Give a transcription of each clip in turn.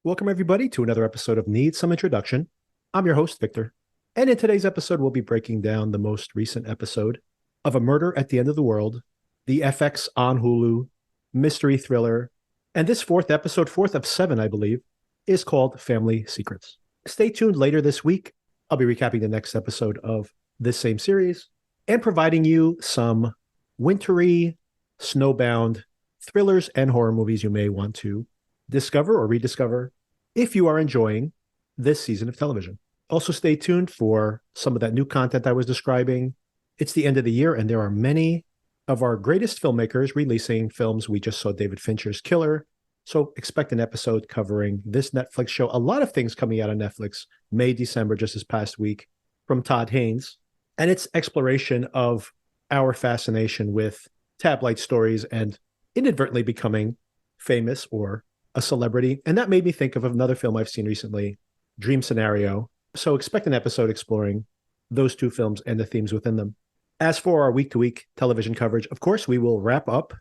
Welcome, everybody, to another episode of Need Some Introduction. I'm your host, Victor. And in today's episode, we'll be breaking down the most recent episode of A Murder at the End of the World, the FX on Hulu mystery thriller. And this fourth episode, fourth of seven, I believe, is called Family Secrets. Stay tuned later this week. I'll be recapping the next episode of this same series and providing you some wintry, snowbound thrillers and horror movies you may want to discover or rediscover if you are enjoying this season of television. Also, stay tuned for some of that new content I was describing. It's the end of the year, and there are many of our greatest filmmakers releasing films. We just saw David Fincher's Killer, so expect an episode covering this Netflix show. A lot of things coming out on Netflix, May, December, just this past week, from Todd Haynes, and its exploration of our fascination with tabloid stories and inadvertently becoming famous or a celebrity. And that made me think of another film I've seen recently, Dream Scenario. So expect an episode exploring those two films and the themes within them. As for our week-to-week television coverage, of course, we will wrap up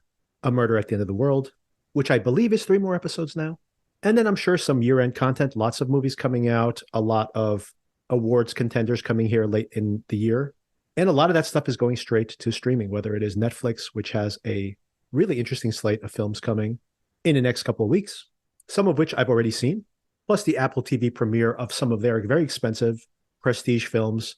A Murder at the End of the World, which I believe is 3 more episodes now. And then I'm sure some year-end content, lots of movies coming out, a lot of awards contenders coming here late in the year. And a lot of that stuff is going straight to streaming, whether it is Netflix, which has a really interesting slate of films coming in the next couple of weeks, some of which I've already seen, plus the Apple TV premiere of some of their very expensive prestige films.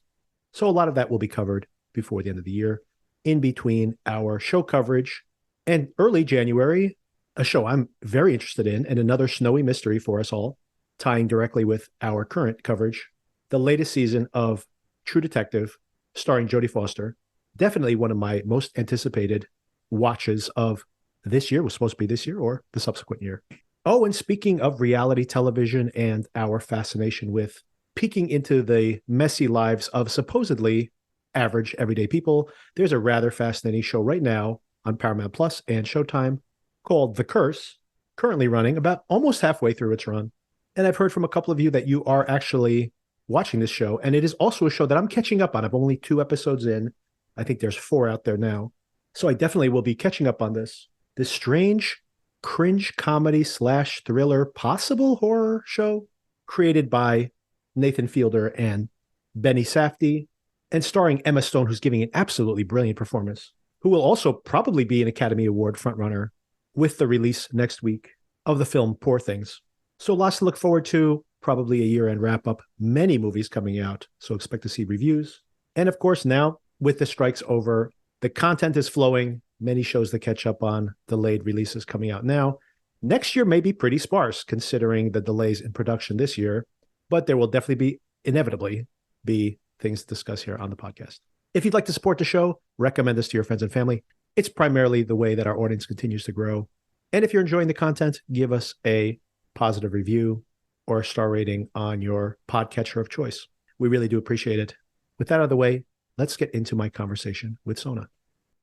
So a lot of that will be covered before the end of the year, in between our show coverage. And early January, a show I'm very interested in, and another snowy mystery for us all, tying directly with our current coverage, the latest season of True Detective, starring Jodie Foster. Definitely one of my most anticipated watches of this year. Was supposed to be this year or the subsequent year. Oh, and speaking of reality television and our fascination with peeking into the messy lives of supposedly average everyday people, there's a rather fascinating show right now on Paramount Plus and Showtime called The Curse, currently running about almost halfway through its run. And I've heard from a couple of you that you are actually watching this show, and it is also a show that I'm catching up on. I'm only 2 episodes in. I think there's 4 out there now. So I definitely will be catching up on this strange cringe comedy / thriller, possible horror show created by Nathan Fielder and Benny Safdie, and starring Emma Stone, who's giving an absolutely brilliant performance, who will also probably be an Academy Award frontrunner with the release next week of the film Poor Things. So lots to look forward to, probably a year-end wrap-up, many movies coming out, so expect to see reviews. And of course, now with the strikes over, the content is flowing, many shows to catch up on, delayed releases coming out now. Next year may be pretty sparse considering the delays in production this year, but there will definitely inevitably be things to discuss here on the podcast. If you'd like to support the show, recommend this to your friends and family. It's primarily the way that our audience continues to grow. And if you're enjoying the content, give us a positive review or a star rating on your podcatcher of choice. We really do appreciate it. With that out of the way, let's get into my conversation with Sona.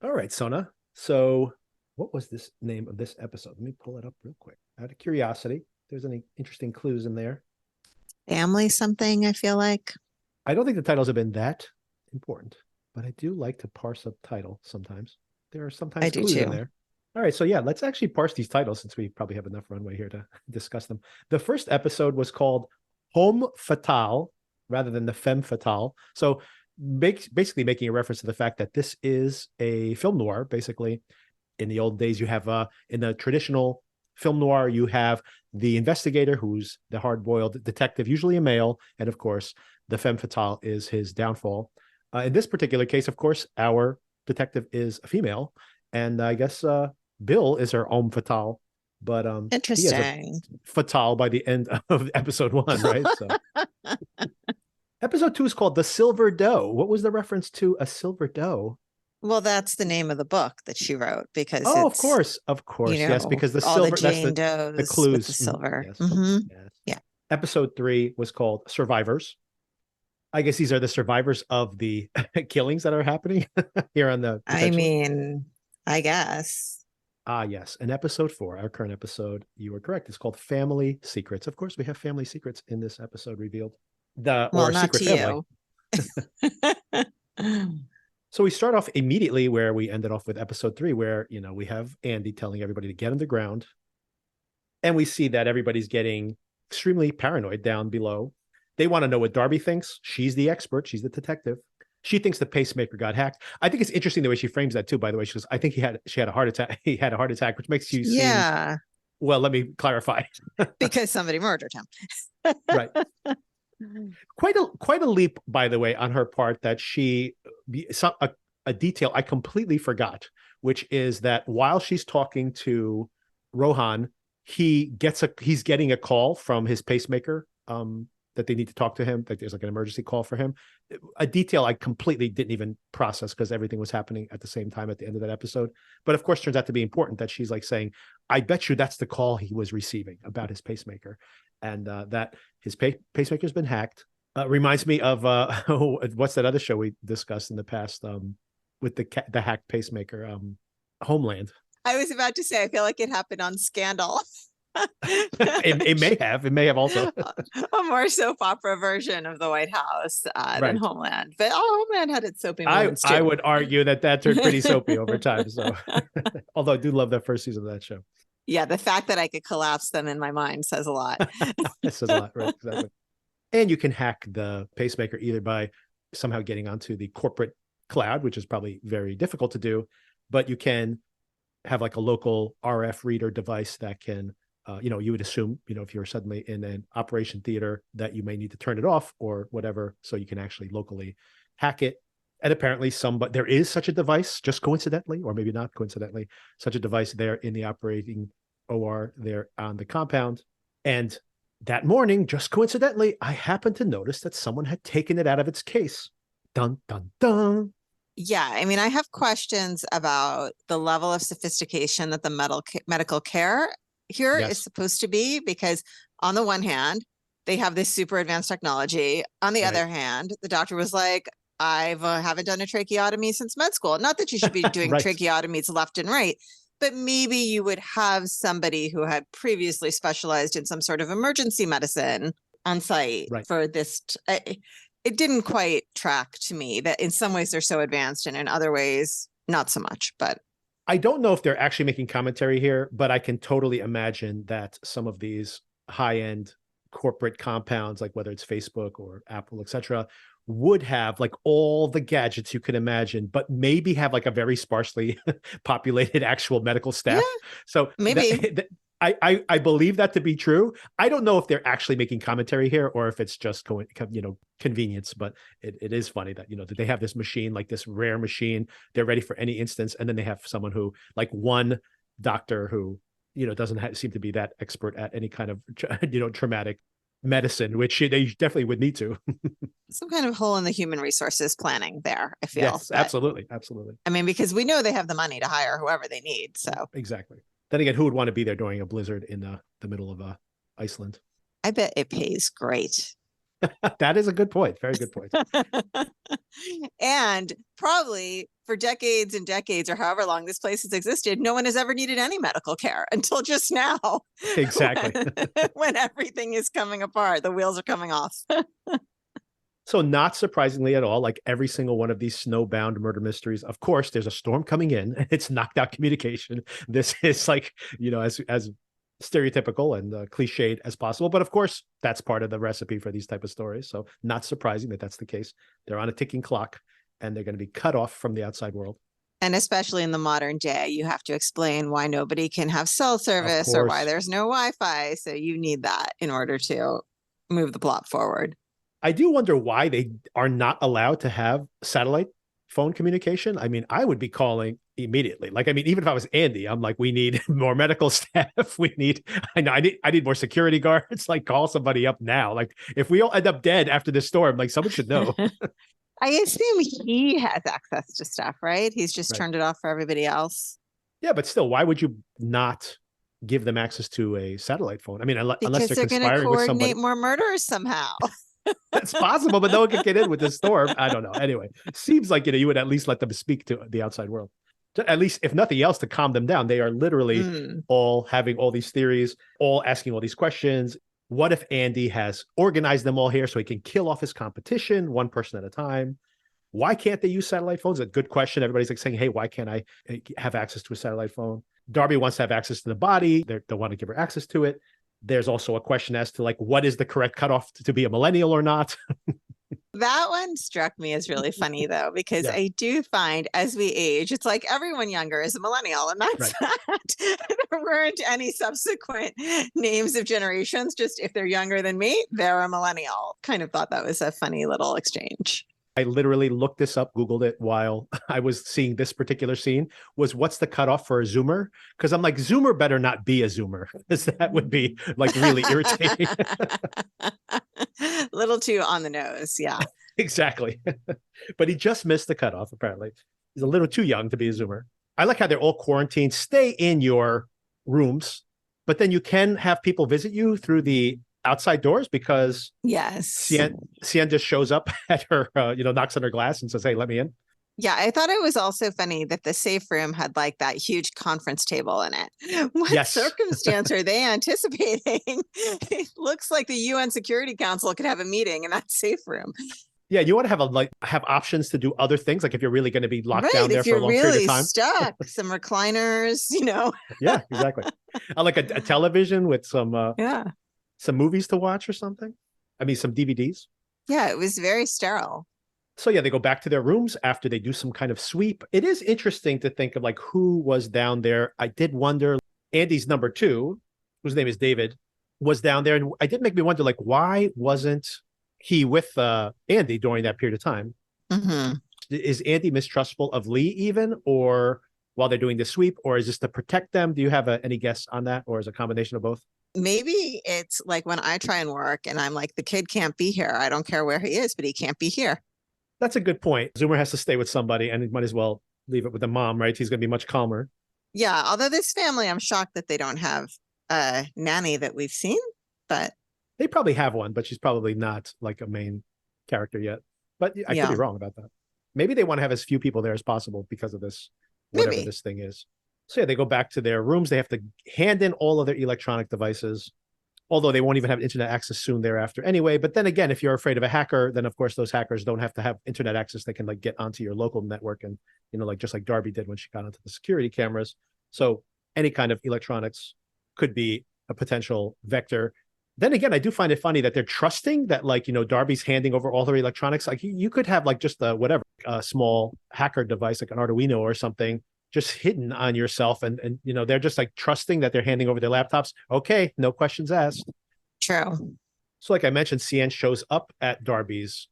All right, Sona. So what was this name of this episode? Let me pull it up real quick. Out of curiosity, if there's any interesting clues in there. Family something, I feel like. I don't think the titles have been that important, but I do like to parse a title sometimes. There are sometimes clues in there. All right, so yeah, let's actually parse these titles since we probably have enough runway here to discuss them. The first episode was called Homme Fatale rather than the Femme Fatale. So basically making a reference to the fact that this is a film noir. Basically, in the old days, you have in the traditional film noir, you have the investigator who's the hard-boiled detective, usually a male, and of course, the femme fatale is his downfall. In this particular case, of course, our detective is a female, and I guess Bill is her homme fatale, but interesting. He has a fatale by the end of episode 1, right? So. Episode 2 is called The Silver Doe. What was the reference to a silver doe? Well, that's the name of the book that she wrote because of course, yes, because the all silver, the that's Jane Does the clues. with the silver. Yes. Mm-hmm. Yes. Yeah. Episode 3 was called Survivors. I guess these are the survivors of the killings that are happening here on the. I mean, I guess. Yes. And episode 4, our current episode, you were correct. It's called Family Secrets. Of course, we have family secrets in this episode revealed. Well, not to family. You. So we start off immediately where we ended off with episode 3, where, we have Andy telling everybody to get underground. And we see that everybody's getting extremely paranoid down below. They want to know what Darby thinks. She's the expert. She's the detective. She thinks the pacemaker got hacked. I think it's interesting the way she frames that too, by the way. She goes, I think she had a heart attack. He had a heart attack, which makes you seem, well, let me clarify. Because somebody murdered him. Right. Quite a leap, by the way, on her part, that a detail I completely forgot, which is that while she's talking to Rohan, he's getting a call from his pacemaker, that they need to talk to him. Like there's like an emergency call for him. A detail I completely didn't even process because everything was happening at the same time at the end of that episode. But of course, turns out to be important that she's like saying, I bet you that's the call he was receiving about his pacemaker, and that his pacemaker's been hacked. Reminds me of what's that other show we discussed in the past with the hacked pacemaker, Homeland. I was about to say, I feel like it happened on Scandal. It may have also a more soap opera version of the White House than Homeland, but Homeland had its soapy moments too. I would argue that turned pretty soapy over time. So, although I do love that first season of that show. Yeah, the fact that I could collapse them in my mind says a lot. It says a lot, right? Exactly. And you can hack the pacemaker either by somehow getting onto the corporate cloud, which is probably very difficult to do, but you can have like a local RF reader device that can. You would assume, if you're suddenly in an operation theater that you may need to turn it off or whatever, so you can actually locally hack it. And apparently there is such a device, just coincidentally, or maybe not coincidentally, such a device there in the operating OR there on the compound. And that morning, just coincidentally, I happened to notice that someone had taken it out of its case. Dun, dun, dun. Yeah, I mean, I have questions about the level of sophistication that the medical care here is supposed to be, because on the one hand, they have this super advanced technology. On the other hand, the doctor was like, I haven't done a tracheotomy since med school. Not that you should be doing tracheotomies left and right, but maybe you would have somebody who had previously specialized in some sort of emergency medicine on site for this. It didn't quite track to me that in some ways they're so advanced and in other ways, not so much, but I don't know if they're actually making commentary here, but I can totally imagine that some of these high-end corporate compounds, like whether it's Facebook or Apple, etc., would have like all the gadgets you could imagine, but maybe have like a very sparsely populated actual medical staff. Yeah, so maybe I believe that to be true. I don't know if they're actually making commentary here or if it's just convenience, but it is funny that, that they have this machine, like this rare machine, they're ready for any instance. And then they have someone who, like one doctor who, doesn't seem to be that expert at any kind of, traumatic medicine, which they definitely would need to. Some kind of hole in the human resources planning there, I feel. Yes, absolutely. I mean, because we know they have the money to hire whoever they need. So exactly. Then again, who would want to be there during a blizzard in the middle of Iceland? I bet it pays great. That is a good point. Very good point. And probably for decades and decades, or however long this place has existed, no one has ever needed any medical care until just now. Exactly. when everything is coming apart, the wheels are coming off. So not surprisingly at all, like every single one of these snowbound murder mysteries, of course, there's a storm coming in and it's knocked out communication. This is like, as stereotypical and cliched as possible. But of course, that's part of the recipe for these type of stories. So not surprising that that's the case. They're on a ticking clock and they're going to be cut off from the outside world. And especially in the modern day, you have to explain why nobody can have cell service or why there's no Wi-Fi. So you need that in order to move the plot forward. I do wonder why they are not allowed to have satellite phone communication. I mean, I would be calling immediately. Like, I mean, even if I was Andy, I'm like, we need more medical staff. I need more security guards. Like, call somebody up now. Like, if we all end up dead after this storm, like someone should know. I assume he has access to stuff, right? He's just turned it off for everybody else. Yeah, but still, why would you not give them access to a satellite phone? I mean, unless they're going to coordinate more murders somehow. That's possible, but no one can get in with this storm. I don't know. Anyway, it seems like, you would at least let them speak to the outside world. At least, if nothing else, to calm them down. They are literally all having all these theories, all asking all these questions. What if Andy has organized them all here so he can kill off his competition one person at a time? Why can't they use satellite phones? A good question. Everybody's like saying, hey, why can't I have access to a satellite phone? Darby wants to have access to the body. They want to give her access to it. There's also a question as to like, what is the correct cutoff to be a millennial or not? That one struck me as really funny, though, because I do find as we age, it's like everyone younger is a millennial, and that's that. There weren't any subsequent names of generations. Just if they're younger than me, they're a millennial. Kind of thought that was a funny little exchange. I literally looked this up, Googled it while I was seeing this particular scene, was what's the cutoff for a Zoomer? Because I'm like, Zoomer better not be a Zoomer, because that would be like really irritating. Little too on the nose. Yeah, exactly. But he just missed the cutoff, apparently. He's a little too young to be a Zoomer. I like how they're all quarantined. Stay in your rooms, but then you can have people visit you through the outside doors, because Sian just shows up at her, knocks on her glass and says, "Hey, let me in." Yeah, I thought it was also funny that the safe room had like that huge conference table in it. What circumstance are they anticipating? It looks like the UN Security Council could have a meeting in that safe room. Yeah, you want to have options to do other things, like if you're really going to be locked down there for a long period of time. Stuck, some recliners, Yeah, exactly. Like a television with some movies to watch or something. I mean, some DVDs. Yeah, it was very sterile. So yeah, they go back to their rooms after they do some kind of sweep. It is interesting to think of like who was down there. I did wonder, Andy's number 2, whose name is David, was down there. And it did make me wonder, like, why wasn't he with Andy during that period of time? Mm-hmm. Is Andy mistrustful of Lee even, or while they're doing the sweep, or is this to protect them? Do you have any guess on that, or is it a combination of both? Maybe it's like when I try and work and I'm like, the kid can't be here. I don't care where he is, but he can't be here. That's a good point. Zoomer has to stay with somebody, and he might as well leave it with the mom, right? He's going to be much calmer. Yeah, although this family, I'm shocked that they don't have a nanny that we've seen, but they probably have one, but she's probably not like a main character yet. But I could be wrong about that. Maybe they want to have as few people there as possible because of this, whatever this thing is. So yeah, they go back to their rooms. They have to hand in all of their electronic devices, although they won't even have internet access soon thereafter anyway. But then again, if you're afraid of a hacker, then of course those hackers don't have to have internet access. They can like get onto your local network and, like just like Darby did when she got onto the security cameras. So any kind of electronics could be a potential vector. Then again, I do find it funny that they're trusting that, like, Darby's handing over all her electronics. Like you could have like just a small hacker device, like an Arduino or something, just hidden on yourself. And they're just like trusting that they're handing over their laptops. Okay, no questions asked. True. So like I mentioned, Sian shows up at Darby's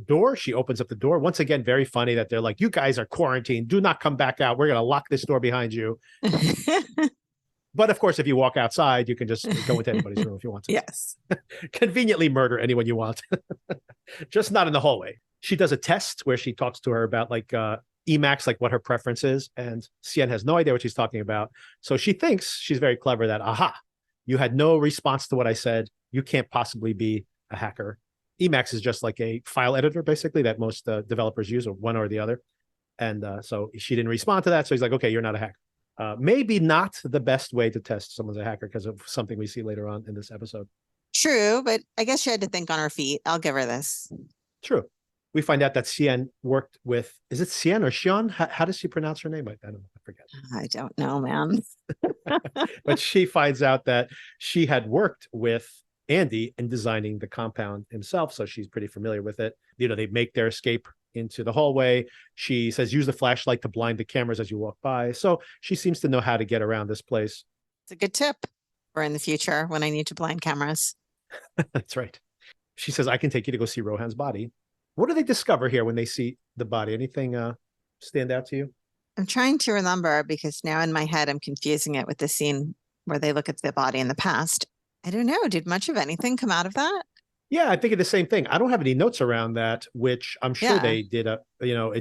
door. She opens up the door. Once again, very funny that they're like, you guys are quarantined. Do not come back out. We're going to lock this door behind you. But of course, if you walk outside, you can just go into anybody's room if you want to. Yes. Conveniently murder anyone you want. Just not in the hallway. She does a test where she talks to her about like Emacs, like what her preference is. And Sian has no idea what she's talking about. So she thinks she's very clever that, aha, you had no response to what I said. You can't possibly be a hacker. Emacs is just like a file editor, basically, that most developers use, or one or the other. And so she didn't respond to that. So he's like, okay, you're not a hacker. Maybe not the best way to test someone's a hacker because of something we see later on in this episode. True, but I guess she had to think on her feet. I'll give her this. True. We find out that Sian worked with, is it Sian or Xion? How does she pronounce her name? I don't know. I forget. I don't know, man. But she finds out that she had worked with Andy in designing the compound himself. So she's pretty familiar with it. They make their escape into the hallway. She says, use the flashlight to blind the cameras as you walk by. So she seems to know how to get around this place. It's a good tip for in the future when I need to blind cameras. That's right. She says, I can take you to go see Rohan's body. What do they discover here when they see the body? Anything stand out to you? I'm trying to remember because now in my head, I'm confusing it with the scene where they look at the body in the past. I don't know. Did much of anything come out of that? Yeah, I think of the same thing. I don't have any notes around that, which I'm sure they did,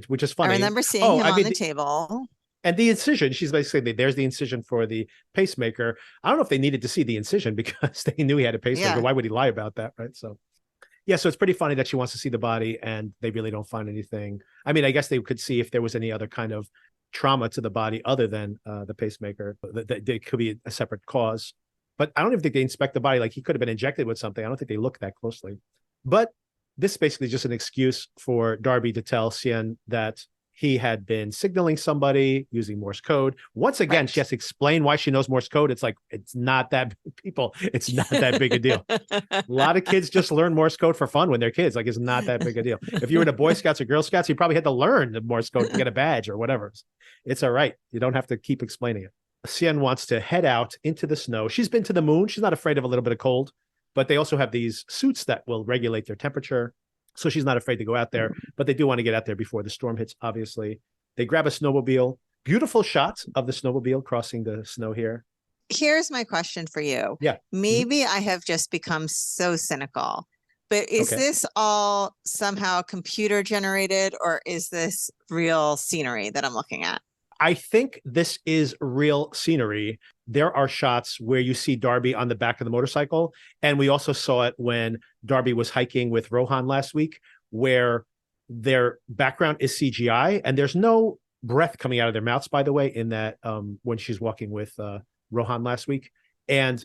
which is funny. I remember seeing him on the table. And the incision, she's basically, there's the incision for the pacemaker. I don't know if they needed to see the incision because they knew he had a pacemaker. Yeah. Why would he lie about that, right? So, yeah, so it's pretty funny that she wants to see the body and they really don't find anything. I mean, I guess they could see if there was any other kind of trauma to the body other than the pacemaker. That could be a separate cause. But I don't even think they inspect the body. Like he could have been injected with something. I don't think they look that closely. But this is basically just an excuse for Darby to tell Sian that he had been signaling somebody using Morse code. Once again, she has to explain why she knows Morse code. It's like, it's not that it's not that big a deal. A lot of kids just learn Morse code for fun when they're kids. Like, it's not that big a deal. If you were in a Boy Scouts or Girl Scouts, you probably had to learn the Morse code to get a badge or whatever. It's all right. You don't have to keep explaining it. Sian wants to head out into the snow. She's been to the moon. She's not afraid of a little bit of cold, but they also have these suits that will regulate their temperature. So she's not afraid to go out there, but they do want to get out there before the storm hits, obviously. They grab a snowmobile. Beautiful shot of the snowmobile crossing the snow here. Here's my question for you. Yeah. Maybe I have just become so cynical, but is this all somehow computer generated, or is this real scenery that I'm looking at? I think this is real scenery. There are shots where you see Darby on the back of the motorcycle. And we also saw it when Darby was hiking with Rohan last week, where their background is CGI and there's no breath coming out of their mouths, by the way, in that when she's walking with Rohan last week. And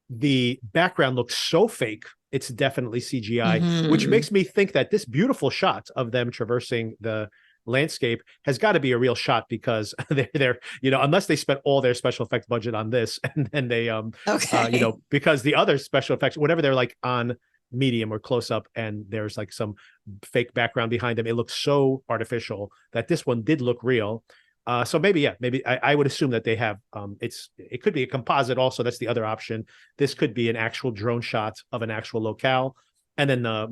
the background looks so fake. It's definitely CGI, which makes me think that this beautiful shot of them traversing the landscape has got to be a real shot, because they're unless they spent all their special effects budget on this, and then they because the other special effects, whatever, they're like on medium or close up and there's like some fake background behind them, it looks so artificial that this one did look real. So maybe I would assume that they have it could be a composite also. That's the other option. This could be an actual drone shot of an actual locale, and then the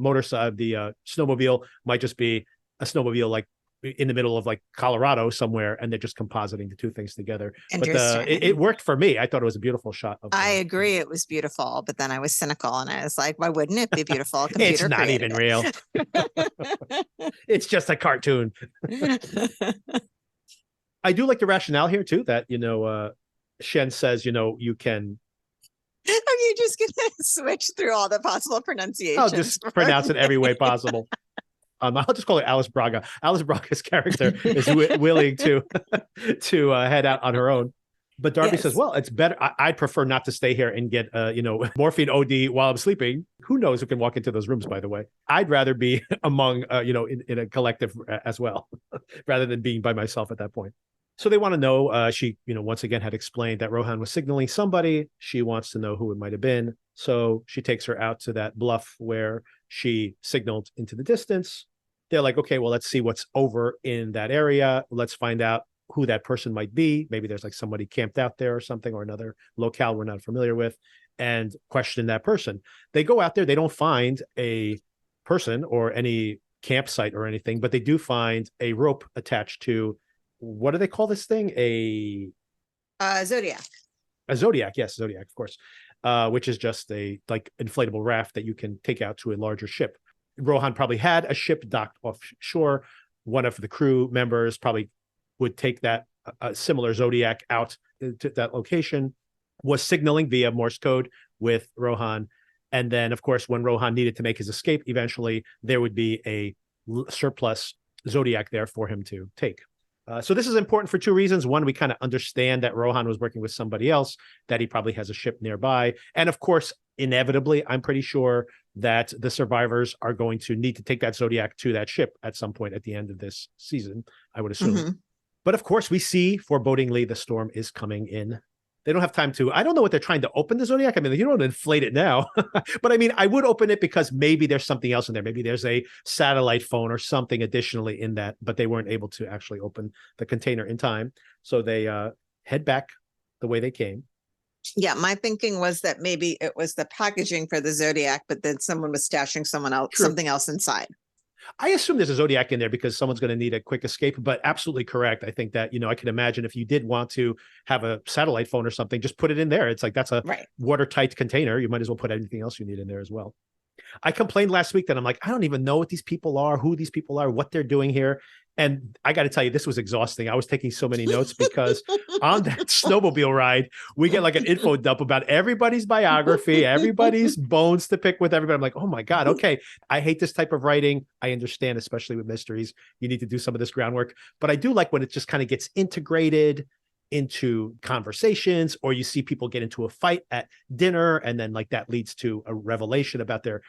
the snowmobile might just be a snowmobile like in the middle of like Colorado somewhere, and they're just compositing the two things together. But it worked for me. I thought it was a beautiful shot. I agree, it was beautiful, but then I was cynical and I was like, why wouldn't it be beautiful? It's not even real. It's just a cartoon. I do like the rationale here too, that Shen says you can. Are you just gonna switch through all the possible pronunciations? I'll just pronounce it every way possible. I'll just call it Alice Braga. Alice Braga's character is willing to head out on her own. But Darby says, well, it's better. I'd prefer not to stay here and get, morphine OD while I'm sleeping. Who knows who can walk into those rooms, by the way. I'd rather be among, in a collective as well, rather than being by myself at that point. So they want to know, she, once again had explained that Rohan was signaling somebody. She wants to know who it might have been. So she takes her out to that bluff where she signaled into the distance. They're like, okay, well, let's see what's over in that area. Let's find out who that person might be. Maybe there's like somebody camped out there or something, or another locale we're not familiar with, and question that person. They go out there. They don't find a person or any campsite or anything, but they do find a rope attached to, what do they call this thing? A Zodiac. A Zodiac, yes, Zodiac, of course, which is just a like inflatable raft that you can take out to a larger ship. Rohan probably had a ship docked offshore. One of the crew members probably would take that similar Zodiac out to that location, was signaling via Morse code with Rohan. And then, of course, when Rohan needed to make his escape, eventually there would be a surplus Zodiac there for him to take. So this is important for two reasons. One, we kind of understand that Rohan was working with somebody else, that he probably has a ship nearby. And of course, inevitably, I'm pretty sure that the survivors are going to need to take that Zodiac to that ship at some point at the end of this season, I would assume. But of course, we see forebodingly the storm is coming in. They don't have time to, I don't know what they're trying to open the Zodiac. I mean, you don't inflate it now, but I mean, I would open it because maybe there's something else in there. Maybe there's a satellite phone or something additionally in that, but they weren't able to actually open the container in time. So they head back the way they came. Yeah, my thinking was that maybe it was the packaging for the Zodiac, but then someone was stashing something else inside. I assume there's a Zodiac in there because someone's going to need a quick escape, but absolutely correct. I think that, I can imagine if you did want to have a satellite phone or something, just put it in there. It's like, that's a watertight container. You might as well put anything else you need in there as well. I complained last week that I'm like, I don't even know what these people are, who these people are, what they're doing here. And I got to tell you, this was exhausting. I was taking so many notes because on that snowmobile ride, we get like an info dump about everybody's biography, everybody's bones to pick with everybody. I'm like, oh my God, okay. I hate this type of writing. I understand, especially with mysteries, you need to do some of this groundwork. But I do like when it just kind of gets integrated. into conversations, or you see people get into a fight at dinner, and then like that leads to a revelation about their,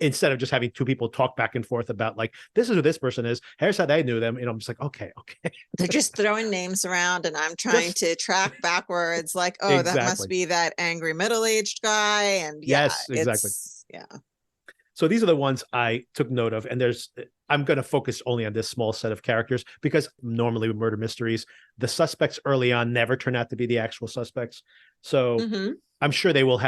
instead of just having two people talk back and forth about like, this is who this person is, here's how they knew them. I'm just like, okay. They're just throwing names around, and I'm trying to track backwards like, oh, exactly. that must be that angry middle-aged guy. And yes, exactly. So these are the ones I took note of, and I'm going to focus only on this small set of characters, because normally with murder mysteries, the suspects early on never turn out to be the actual suspects. So I'm sure they will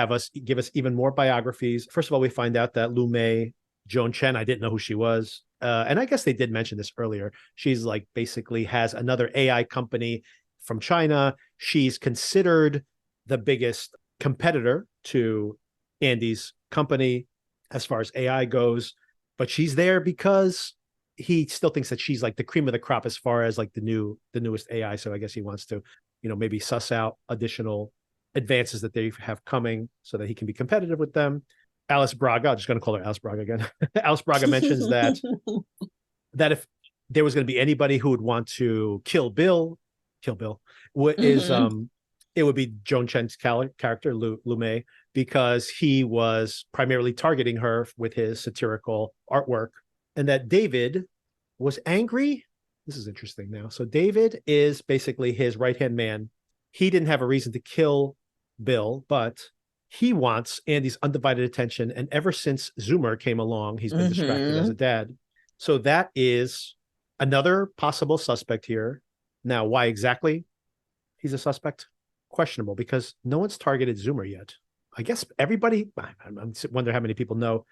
give us even more biographies. First of all, we find out that Lu Mei, Joan Chen, I didn't know who she was. And I guess they did mention this earlier. She's like basically has another AI company from China. She's considered the biggest competitor to Andy's company as far as AI goes, but she's there because he still thinks that she's like the cream of the crop as far as like the newest AI. So I guess he wants to, maybe suss out additional advances that they have coming so that he can be competitive with them. Alice Braga, I'm just going to call her Alice Braga again. Alice Braga mentions that if there was going to be anybody who would want to kill Bill, it would be Joan Chen's character, Lu Mei, because he was primarily targeting her with his satirical artwork, and that David was angry. This is interesting now. So David is basically his right-hand man. He didn't have a reason to kill Bill, but he wants Andy's undivided attention. And ever since Zoomer came along, he's been distracted as a dad. So that is another possible suspect here. Now, why exactly he's a suspect? Questionable, because no one's targeted Zoomer yet. I guess everybody, I wonder how many people know.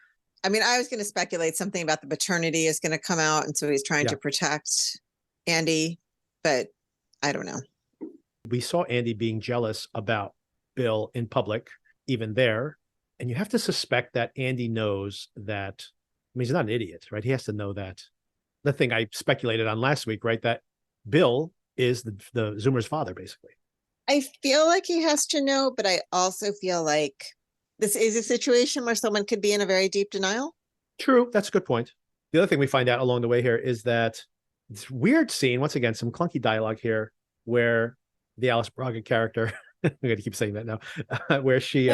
I mean, I was going to speculate something about the paternity is going to come out, and so he's trying to protect Andy, but I don't know. We saw Andy being jealous about Bill in public, even there, and you have to suspect that Andy knows that. I mean, he's not an idiot, right? He has to know that. The thing I speculated on last week, right? That Bill is the Zoomer's father, basically. I feel like he has to know, but I also feel like this is a situation where someone could be in a very deep denial. True. That's a good point. The other thing we find out along the way here is that this weird scene, once again, some clunky dialogue here, where the Alice Braga character, I'm going to keep saying that now, where she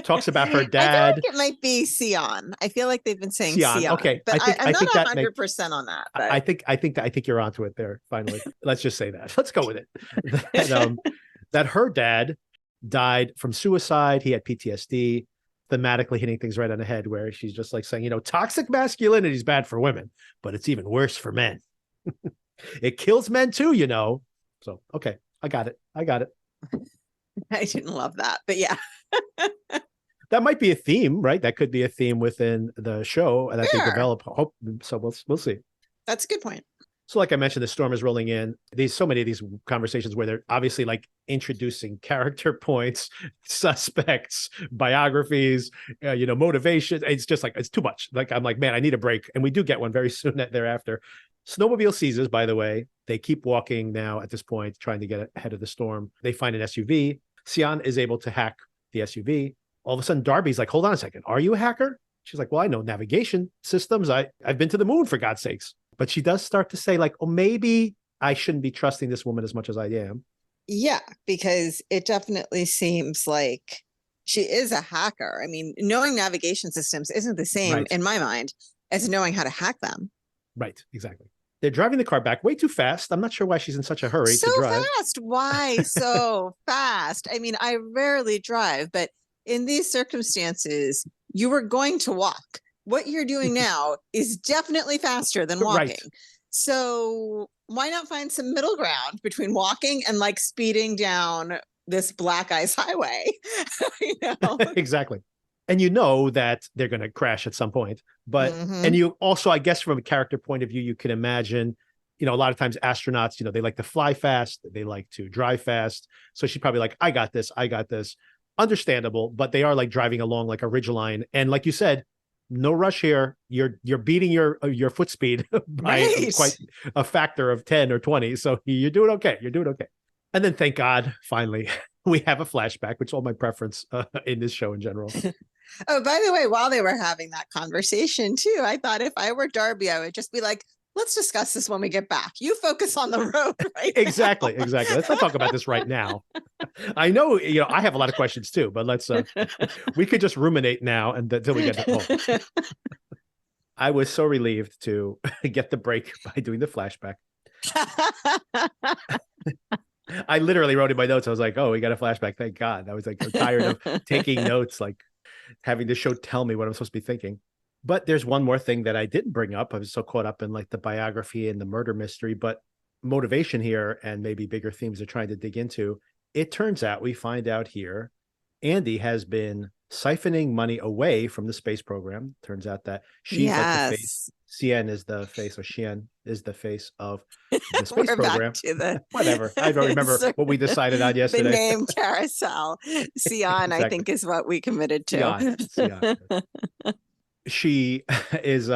talks about her dad. I feel like it might be Sian. I feel like they've been saying Sian. Okay. But I'm not 100% on that. But... I think you're onto it there, finally. Let's just say that. Let's go with it. That her dad died from suicide. He had PTSD, thematically hitting things right on the head, where she's just like saying, toxic masculinity is bad for women, but it's even worse for men. It kills men too, So, okay, I got it. I didn't love that, but yeah. That might be a theme, right? That could be a theme within the show that they develop. So we'll see. That's a good point. So like I mentioned, the storm is rolling in. So many of these conversations where they're obviously like introducing character points, suspects, biographies, motivation. It's just like, it's too much. Like, I'm like, man, I need a break. And we do get one very soon thereafter. Snowmobile seizes, by the way. They keep walking now at this point, trying to get ahead of the storm. They find an SUV. Sian is able to hack the SUV. All of a sudden, Darby's like, hold on a second. Are you a hacker? She's like, well, I know navigation systems. I've been to the moon, for God's sakes. But she does start to say like, oh, maybe I shouldn't be trusting this woman as much as I am. Yeah, because it definitely seems like she is a hacker. I mean, knowing navigation systems isn't the same in my mind as knowing how to hack them. Right, exactly. They're driving the car back way too fast. I'm not sure why she's in such a hurry to drive. So fast. Why so fast? I mean, I rarely drive, but in these circumstances, you were going to walk. What you're doing now is definitely faster than walking. Right. So why not find some middle ground between walking and like speeding down this black ice highway? Exactly. And that they're going to crash at some point. But, and you also, I guess from a character point of view, you can imagine, a lot of times astronauts, they like to fly fast. They like to drive fast. So she's probably like, I got this. Understandable. But they are like driving along like a ridgeline. And like you said, no rush here. You're beating your foot speed by quite a factor of 10 or 20. So you're doing okay. And then thank God, finally, we have a flashback, which is all my preference in this show in general. Oh, by the way, while they were having that conversation too, I thought if I were Darby, I would just be like, let's discuss this when we get back. You focus on the road right Exactly, now. exactly. Let's not talk about this right now. I know, I have a lot of questions too, but let's we could just ruminate now and until we get home. I was so relieved to get the break by doing the flashback. I literally wrote in my notes. I was like, "Oh, we got a flashback! Thank God!" I was like, I'm tired of taking notes, like having the show tell me what I'm supposed to be thinking. But there's one more thing that I didn't bring up. I was so caught up in like the biography and the murder mystery, but motivation here and maybe bigger themes they're trying to dig into. It turns out we find out here, Andy has been siphoning money away from the space program. Turns out that she's like the face. Sian is the face, or Sian is the face of the space program. Whatever. I don't remember what we decided on yesterday. The name carousel. Sian, exactly. I think, is what we committed to. Sian. She is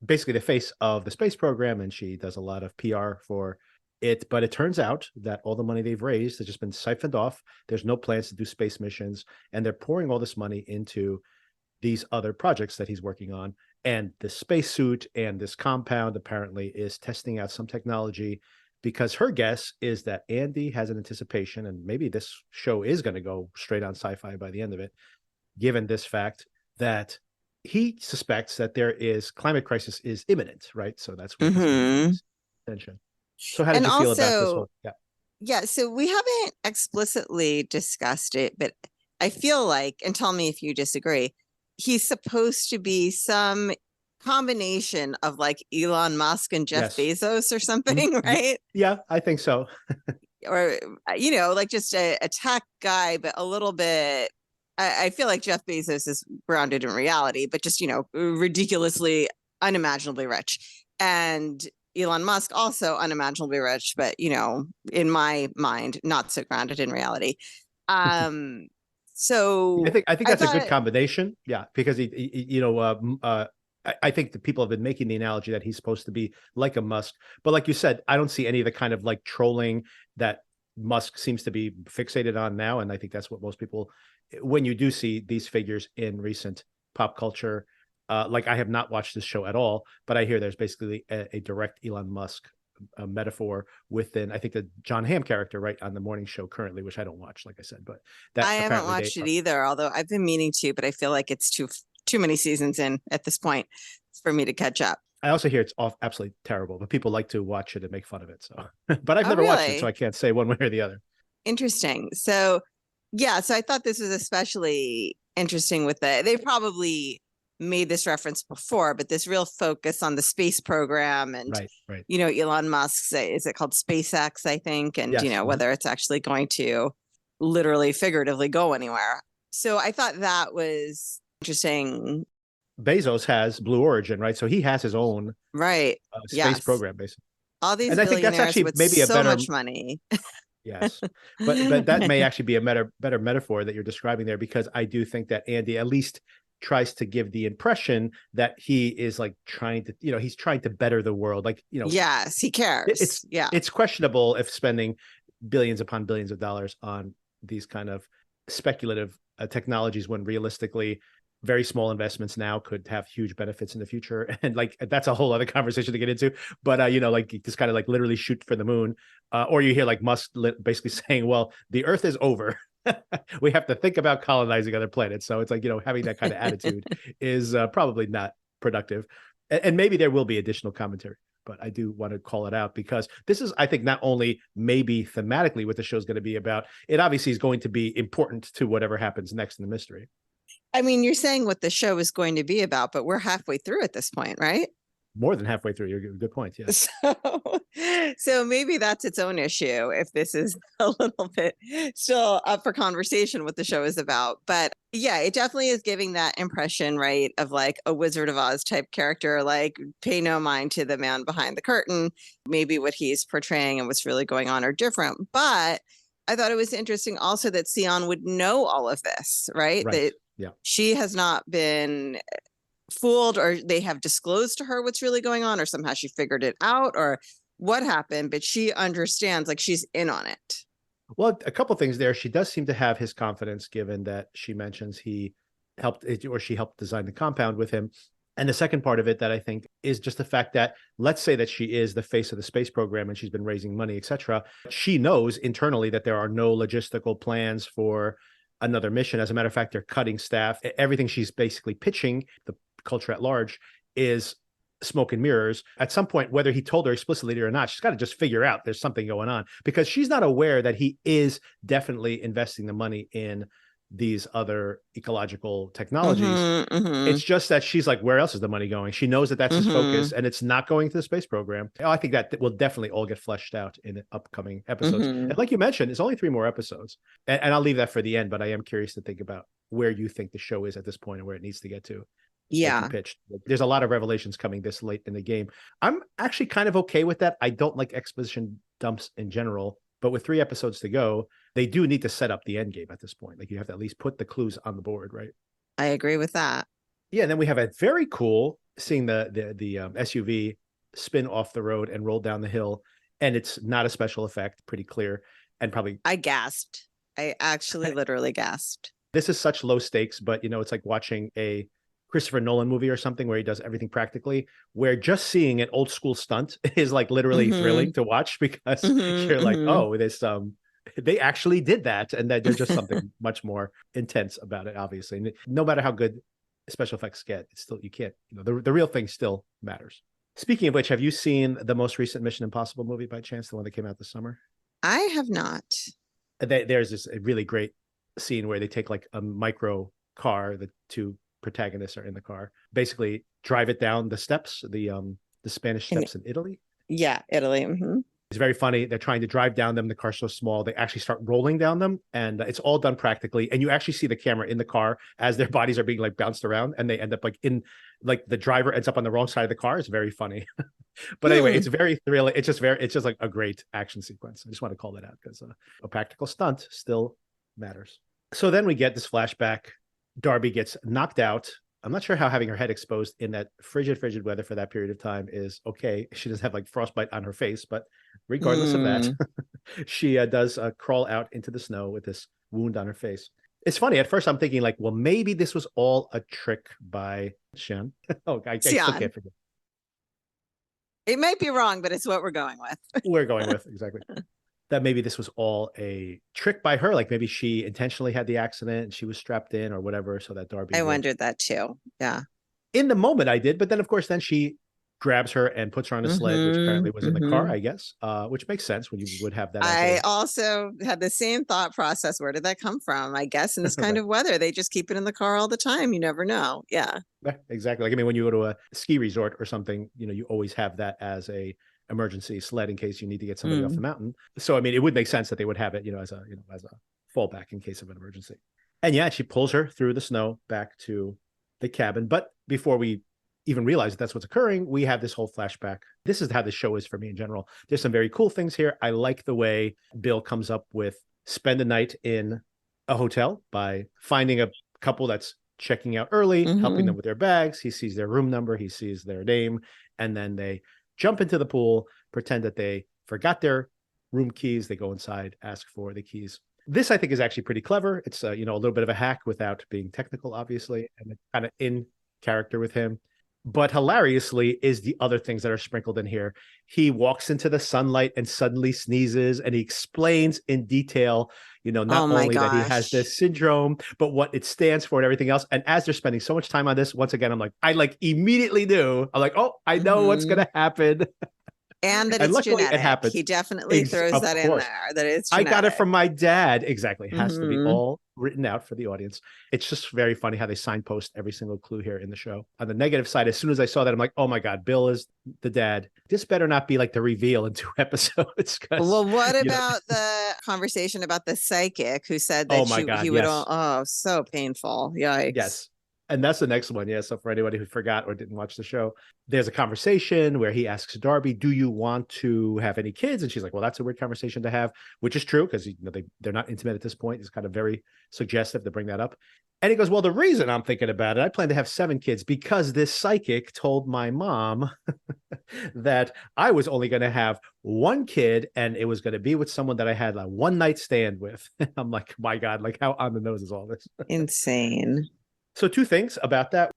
basically the face of the space program, and she does a lot of PR for it. But it turns out that all the money they've raised has just been siphoned off. There's no plans to do space missions, and they're pouring all this money into these other projects that he's working on. And the spacesuit and this compound apparently is testing out some technology, because her guess is that Andy has an anticipation, and maybe this show is going to go straight on sci-fi by the end of it, given this fact that he suspects that there is climate crisis is imminent, right? So that's what his attention. So how did you feel about this whole? Yeah, so we haven't explicitly discussed it, but I feel like, and tell me if you disagree, he's supposed to be some combination of like Elon Musk and Jeff Bezos or something, right? Yeah, I think so. Or, like just a tech guy, but a little bit, I feel like Jeff Bezos is grounded in reality, but just, ridiculously, unimaginably rich. And Elon Musk also unimaginably rich, but, in my mind, not so grounded in reality. So I think that's a good combination. Yeah, because I think the people have been making the analogy that he's supposed to be like a Musk, but like you said, I don't see any of the kind of like trolling that Musk seems to be fixated on now. And I think that's what most people, when you do see these figures in recent pop culture, like I have not watched this show at all, but I hear there's basically a direct Elon Musk metaphor within, I think, the John Hamm character, right, on the morning show currently, which I don't watch, like I said, but that I haven't watched it either, although I've been meaning to, but I feel like it's too many seasons in at this point for me to catch up. I also hear it's absolutely terrible, but people like to watch it and make fun of it. So, but I've never watched it, so I can't say one way or the other. Interesting. So, yeah, so I thought this was especially interesting with they probably made this reference before, but this real focus on the space program and, right. Elon Musk's, is it called SpaceX, I think, and, whether it's actually going to literally, figuratively go anywhere. So I thought that was interesting. Bezos has Blue Origin, right? So he has his own space program, basically. All these billionaires, I think that's actually with maybe so much money. Yes, but that may actually be a better metaphor that you're describing there, because I do think that Andy at least tries to give the impression that he is like trying to, he's trying to better the world. Like, yes, he cares. It's questionable if spending billions upon billions of dollars on these kind of speculative technologies, when realistically very small investments now could have huge benefits in the future. And like, that's a whole other conversation to get into, but like just kind of like literally shoot for the moon. Or you hear like Musk basically saying, well, the earth is over. We have to think about colonizing other planets. So it's like, having that kind of attitude is probably not productive. And maybe there will be additional commentary, but I do want to call it out, because this is, I think, not only maybe thematically what the show is going to be about, it obviously is going to be important to whatever happens next in the mystery. I mean, you're saying what the show is going to be about, but we're halfway through at this point, right? More than halfway through. You're good point. Yes. So maybe that's its own issue, if this is a little bit still up for conversation what the show is about. But yeah, it definitely is giving that impression, right, of like a Wizard of Oz type character, like pay no mind to the man behind the curtain. Maybe what he's portraying and what's really going on are different. But I thought it was interesting also that Sian would know all of this, right? That she has not been fooled, or they have disclosed to her what's really going on, or somehow she figured it out, or what happened, but she understands, like she's in on it. Well, a couple things there. She does seem to have his confidence, given that she mentions he helped, or she helped design the compound with him. And the second part of it that I think is just the fact that, let's say that she is the face of the space program and she's been raising money, etc. She knows internally that there are no logistical plans for another mission. As a matter of fact, they're cutting staff. Everything she's basically pitching, the culture at large, is smoke and mirrors. At some point, whether he told her explicitly or not, she's got to just figure out there's something going on, because she's not aware that he is definitely investing the money in these other ecological technologies. It's just that she's like, where else is the money going? She knows that that's his focus, and it's not going to the space program. I think that will definitely all get fleshed out in upcoming episodes. And like you mentioned, it's only 3 more episodes, and I'll leave that for the end, but I am curious to think about where you think the show is at this point and where it needs to get to. Yeah. Like pitched. There's a lot of revelations coming this late in the game. I'm actually kind of okay with that. I don't like exposition dumps in general, but with 3 episodes to go, they do need to set up the end game at this point. Like, you have to at least put the clues on the board, right? I agree with that. Yeah, and then we have a very cool seeing the SUV spin off the road and roll down the hill, and it's not a special effect, pretty clear, and probably I gasped. I actually literally gasped. This is such low stakes, but it's like watching a Christopher Nolan movie or something where he does everything practically, where just seeing an old school stunt is like literally thrilling to watch, because you're like, oh, this they actually did that, and that there's just something much more intense about it, obviously. And no matter how good special effects get, it's still, you can't, the real thing still matters. Speaking of which, have you seen the most recent Mission Impossible movie by chance, the one that came out this summer? I have not. There's this really great scene where they take like a micro car, the 2 protagonists are in the car, basically drive it down the steps, the Spanish steps in Italy. Yeah, Italy. It's very funny. They're trying to drive down them. The car's so small, they actually start rolling down them, and it's all done practically. And you actually see the camera in the car as their bodies are being like bounced around, and they end up like the driver ends up on the wrong side of the car. It's very funny. But anyway, it's very thrilling. It's just like a great action sequence. I just want to call that out, because a practical stunt still matters. So then we get this flashback. Darby gets knocked out. I'm not sure how having her head exposed in that frigid weather for that period of time is okay. She doesn't have like frostbite on her face, but regardless of that, she does crawl out into the snow with this wound on her face. It's funny. At first, I'm thinking like, well, maybe this was all a trick by Sian. I still can't forget. It might be wrong, but it's what we're going with. We're going with, exactly. That maybe this was all a trick by her. Like maybe she intentionally had the accident and she was strapped in or whatever, so that Darby. I wondered that too. Yeah. In the moment I did, but then of course, then she grabs her and puts her on a sled, which apparently was in the car, I guess, which makes sense when you would have that. I also had the same thought process. Where did that come from? I guess in this kind of weather, they just keep it in the car all the time. You never know. Yeah. Exactly. Like, I mean, when you go to a ski resort or something, you always have that as a emergency sled in case you need to get somebody off the mountain. So I mean, it would make sense that they would have it, as a fallback in case of an emergency. And yeah, she pulls her through the snow back to the cabin. But before we even realize that that's what's occurring, we have this whole flashback. This is how the show is for me in general. There's some very cool things here. I like the way Bill comes up with spend a night in a hotel by finding a couple that's checking out early, helping them with their bags. He sees their room number, he sees their name, and then they jump into the pool, pretend that they forgot their room keys. They go inside, ask for the keys. This, I think, is actually pretty clever. It's a little bit of a hack without being technical, obviously, and it's kind of in character with him. But hilariously is the other things that are sprinkled in here. He walks into the sunlight and suddenly sneezes, and he explains in detail, not only that he has this syndrome, but what it stands for and everything else. And as they're spending so much time on this, once again, I'm like, I immediately knew. I'm like, oh, I know what's going to happen. And that it's genetic. It happens. He definitely throws that in there. That it's genetic. I got it from my dad. Exactly. It has to be all written out for the audience. It's just very funny how they signpost every single clue here in the show. On the negative side, as soon as I saw that, I'm like, oh my God, Bill is the dad. This better not be like the reveal in 2 episodes. Well, what about the conversation about the psychic who said that he would so painful. Yikes. Yes. And that's the next one. Yeah. So for anybody who forgot or didn't watch the show, there's a conversation where he asks Darby, do you want to have any kids? And she's like, well, that's a weird conversation to have, which is true, because they're not intimate at this point. It's kind of very suggestive to bring that up. And he goes, well, the reason I'm thinking about it, I plan to have 7 kids because this psychic told my mom that I was only going to have 1 kid and it was going to be with someone that I had a one night stand with. I'm like, my God, like how on the nose is all this? Insane. So 2 things about that.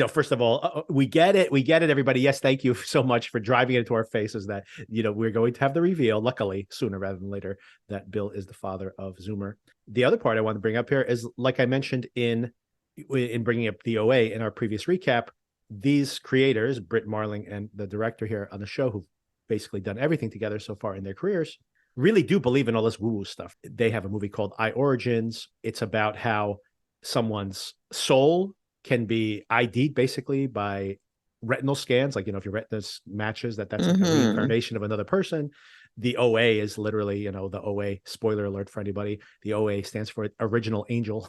First of all, we get it. We get it, everybody. Yes, thank you so much for driving it into our faces that, we're going to have the reveal, luckily, sooner rather than later, that Bill is the father of Zoomer. The other part I want to bring up here is, like I mentioned in bringing up the OA in our previous recap, these creators, Britt Marling and the director here on the show, who've basically done everything together so far in their careers, really do believe in all this woo-woo stuff. They have a movie called I Origins. It's about how someone's soul can be ID'd basically by retinal scans. Like, if your retina matches that's like a reincarnation of another person. The OA is literally, the OA, spoiler alert for anybody, the OA stands for Original Angel.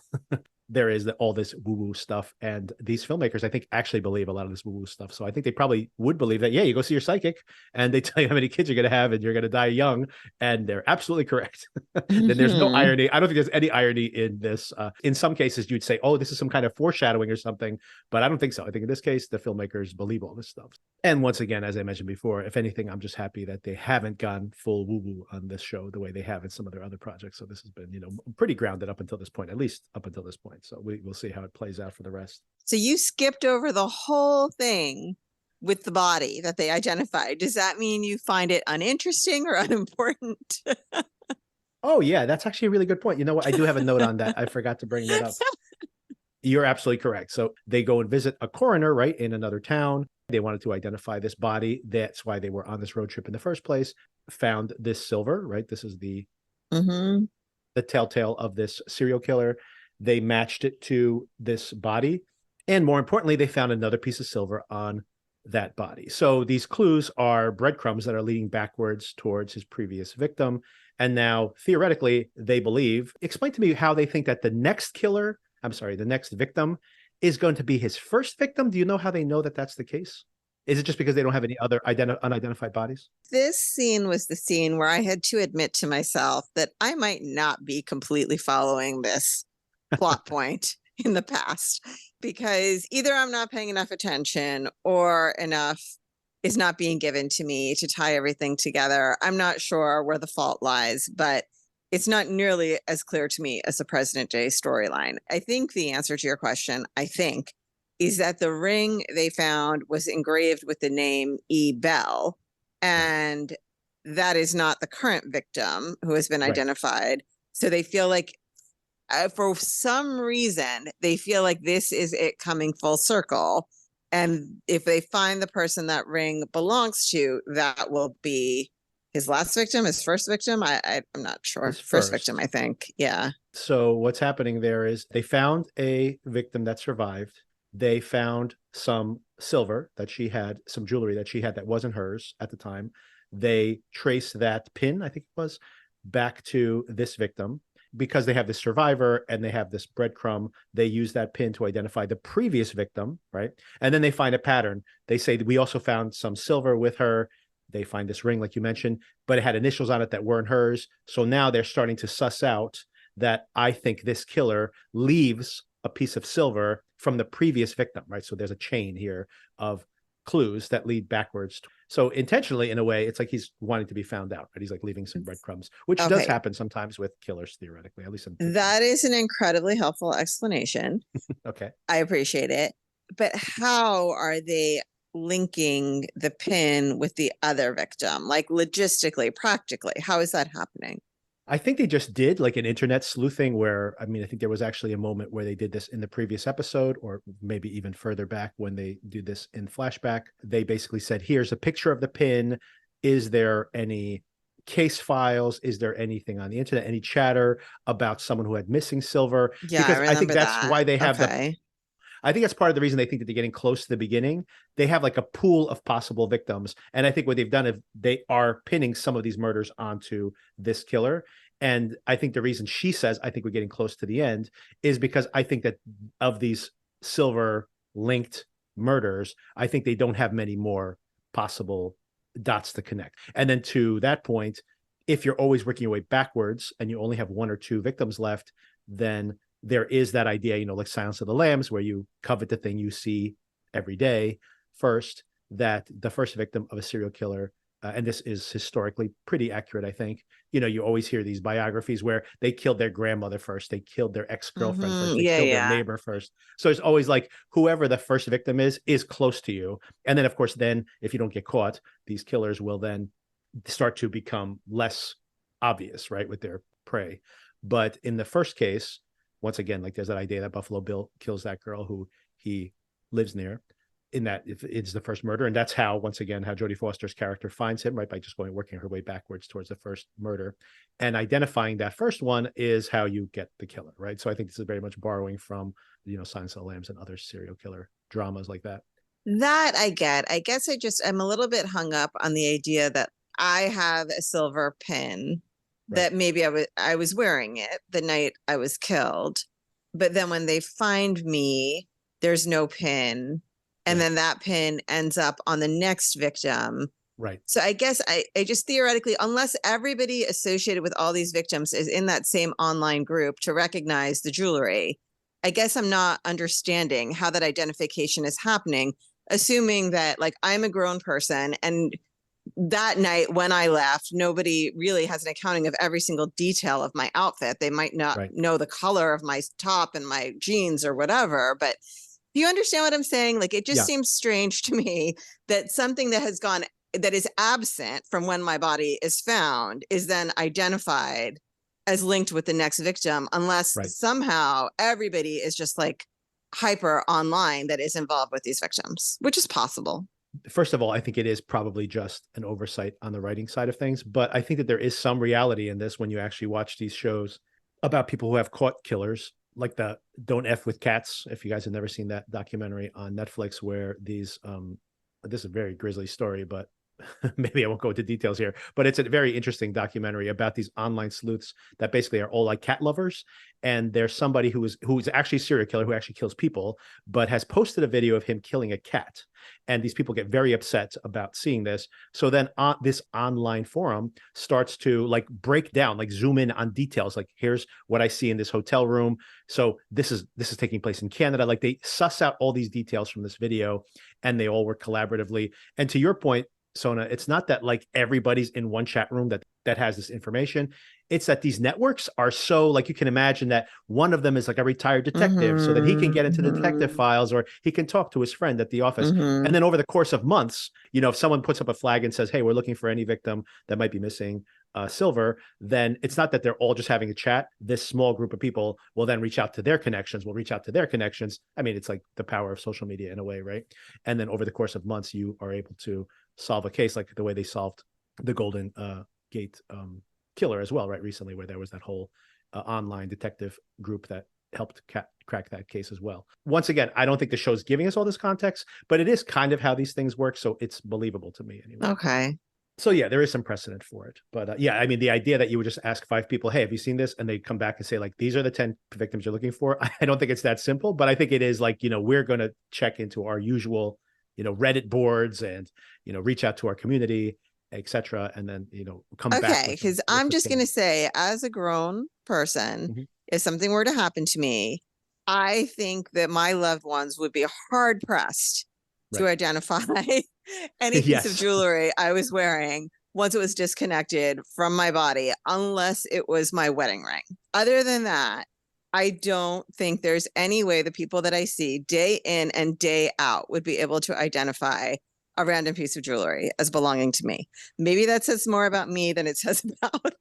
There is all this woo-woo stuff. And these filmmakers, I think, actually believe a lot of this woo-woo stuff. So I think they probably would believe that, yeah, you go see your psychic and they tell you how many kids you're going to have and you're going to die young. And they're absolutely correct. Then there's no irony. I don't think there's any irony in this. In some cases, you'd say, oh, this is some kind of foreshadowing or something. But I don't think so. I think in this case, the filmmakers believe all this stuff. And once again, as I mentioned before, if anything, I'm just happy that they haven't gone full woo-woo on this show the way they have in some of their other projects. So this has been, pretty grounded up until this point, at least up until this point. So we'll see how it plays out for the rest. So you skipped over the whole thing with the body that they identified. Does that mean you find it uninteresting or unimportant? Oh, yeah, that's actually a really good point. You know what? I do have a note on that. I forgot to bring that up. You're absolutely correct. So they go and visit a coroner, right, in another town. They wanted to identify this body. That's why they were on this road trip in the first place. Found this silver, right? This is the telltale of this serial killer. They matched it to this body. And more importantly, they found another piece of silver on that body. So these clues are breadcrumbs that are leading backwards towards his previous victim. And now, theoretically, they believe, explain to me how they think that the next victim is going to be his first victim. Do you know how they know that that's the case? Is it just because they don't have any other unidentified bodies? This scene was the scene where I had to admit to myself that I might not be completely following this plot point in the past, because either I'm not paying enough attention or enough is not being given to me to tie everything together. I'm not sure where the fault lies, but it's not nearly as clear to me as the President J storyline. I think the answer to your question, is that the ring they found was engraved with the name E. Bell, and that is not the current victim who has been identified. So they feel like, for some reason, they feel like this is it coming full circle. And if they find the person that ring belongs to, that will be his last victim, his first victim. I'm not sure. His first victim, I think. Yeah. So what's happening there is they found a victim that survived. They found some silver that she had, some jewelry that she had that wasn't hers at the time. They traced that pin, I think it was, back to this victim. Because they have this survivor and they have this breadcrumb, they use that pin to identify the previous victim, right? And then they find a pattern. They say that we also found some silver with her. They find this ring, like you mentioned, but it had initials on it that weren't hers. So now they're starting to suss out that I think this killer leaves a piece of silver from the previous victim, right? So there's a chain here of clues that lead backwards. So intentionally, in a way, it's like he's wanting to be found out, right? He's like leaving some breadcrumbs, which does happen sometimes with killers, theoretically, at least. That is an incredibly helpful explanation. Okay. I appreciate it. But how are they linking the pin with the other victim? Like logistically, practically, how is that happening? I think they just did like an internet sleuthing where, I think there was actually a moment where they did this in the previous episode, or maybe even further back when they do this in flashback. They basically said, here's a picture of the pin. Is there any case files? Is there anything on the internet, any chatter about someone who had missing silver? Yeah, because I think that's why they have I think that's part of the reason they think that they're getting close to the beginning. They have like a pool of possible victims. And I think what they've done is they are pinning some of these murders onto this killer. And I think the reason she says, I think we're getting close to the end, is because I think that of these silver linked murders, I think they don't have many more possible dots to connect. And then to that point, if you're always working your way backwards and you only have one or two victims left, then there is that idea, like Silence of the Lambs, where you covet the thing you see every day first, that the first victim of a serial killer and this is historically pretty accurate, I think. You always hear these biographies where they killed their grandmother first, they killed their ex-girlfriend first, they killed their neighbor first. So it's always like whoever the first victim is close to you. And then, of course, then if you don't get caught, these killers will then start to become less obvious, right, with their prey. But in the first case, once again, like there's that idea that Buffalo Bill kills that girl who he lives near, in that it's the first murder. And that's how, once again, how Jodie Foster's character finds him, right, by just working her way backwards towards the first murder. And identifying that first one is how you get the killer, right? So I think this is very much borrowing from, Silence of the Lambs and other serial killer dramas like that. That I get. I guess I'm a little bit hung up on the idea that I have a silver pin that maybe I was wearing it the night I was killed. But then when they find me, there's no pin. And then that pin ends up on the next victim. Right. So I guess I just theoretically, unless everybody associated with all these victims is in that same online group to recognize the jewelry, I guess I'm not understanding how that identification is happening, assuming that like I'm a grown person and that night when I left, nobody really has an accounting of every single detail of my outfit. They might not know the color of my top and my jeans or whatever, but do you understand what I'm saying? Like, it just seems strange to me that something that is absent from when my body is found is then identified as linked with the next victim, unless somehow everybody is just like hyper online that is involved with these victims, which is possible. First of all, I think it is probably just an oversight on the writing side of things, but I think that there is some reality in this when you actually watch these shows about people who have caught killers, like the Don't F with Cats. If you guys have never seen that documentary on Netflix, where these this is a very grisly story, but maybe I won't go into details here, but it's a very interesting documentary about these online sleuths that basically are all like cat lovers. And there's somebody who is actually a serial killer who actually kills people, but has posted a video of him killing a cat. And these people get very upset about seeing this. So then this online forum starts to like break down, like zoom in on details. Like, here's what I see in this hotel room. So this is taking place in Canada. Like, they suss out all these details from this video, and they all work collaboratively. And to your point, Sona, it's not that like everybody's in one chat room that has this information. It's that these networks are so, like, you can imagine that one of them is like a retired detective, so that he can get into the detective files, or he can talk to his friend at the office. And then over the course of months, if someone puts up a flag and says, hey, we're looking for any victim that might be missing silver, then it's not that they're all just having a chat. This small group of people will then reach out to their connections, I mean, it's like the power of social media in a way, right? And then over the course of months, you are able to solve a case, like the way they solved the Golden Gate killer as well, right? Recently, where there was that whole online detective group that helped crack that case as well. Once again, I don't think the show's giving us all this context, but it is kind of how these things work, so it's believable to me anyway. Okay. So yeah, there is some precedent for it. But yeah, I mean, the idea that you would just ask 5 people, hey, have you seen this? And they come back and say, like, these are the 10 victims you're looking for. I don't think it's that simple, but I think it is like, we're going to check into our usual, Reddit boards and, reach out to our community, etc. And then, come back. Okay, because I'm just going to say, as a grown person, if something were to happen to me, I think that my loved ones would be hard pressed to identify any piece of jewelry I was wearing once it was disconnected from my body, unless it was my wedding ring. Other than that, I don't think there's any way the people that I see day in and day out would be able to identify a random piece of jewelry as belonging to me. Maybe that says more about me than it says about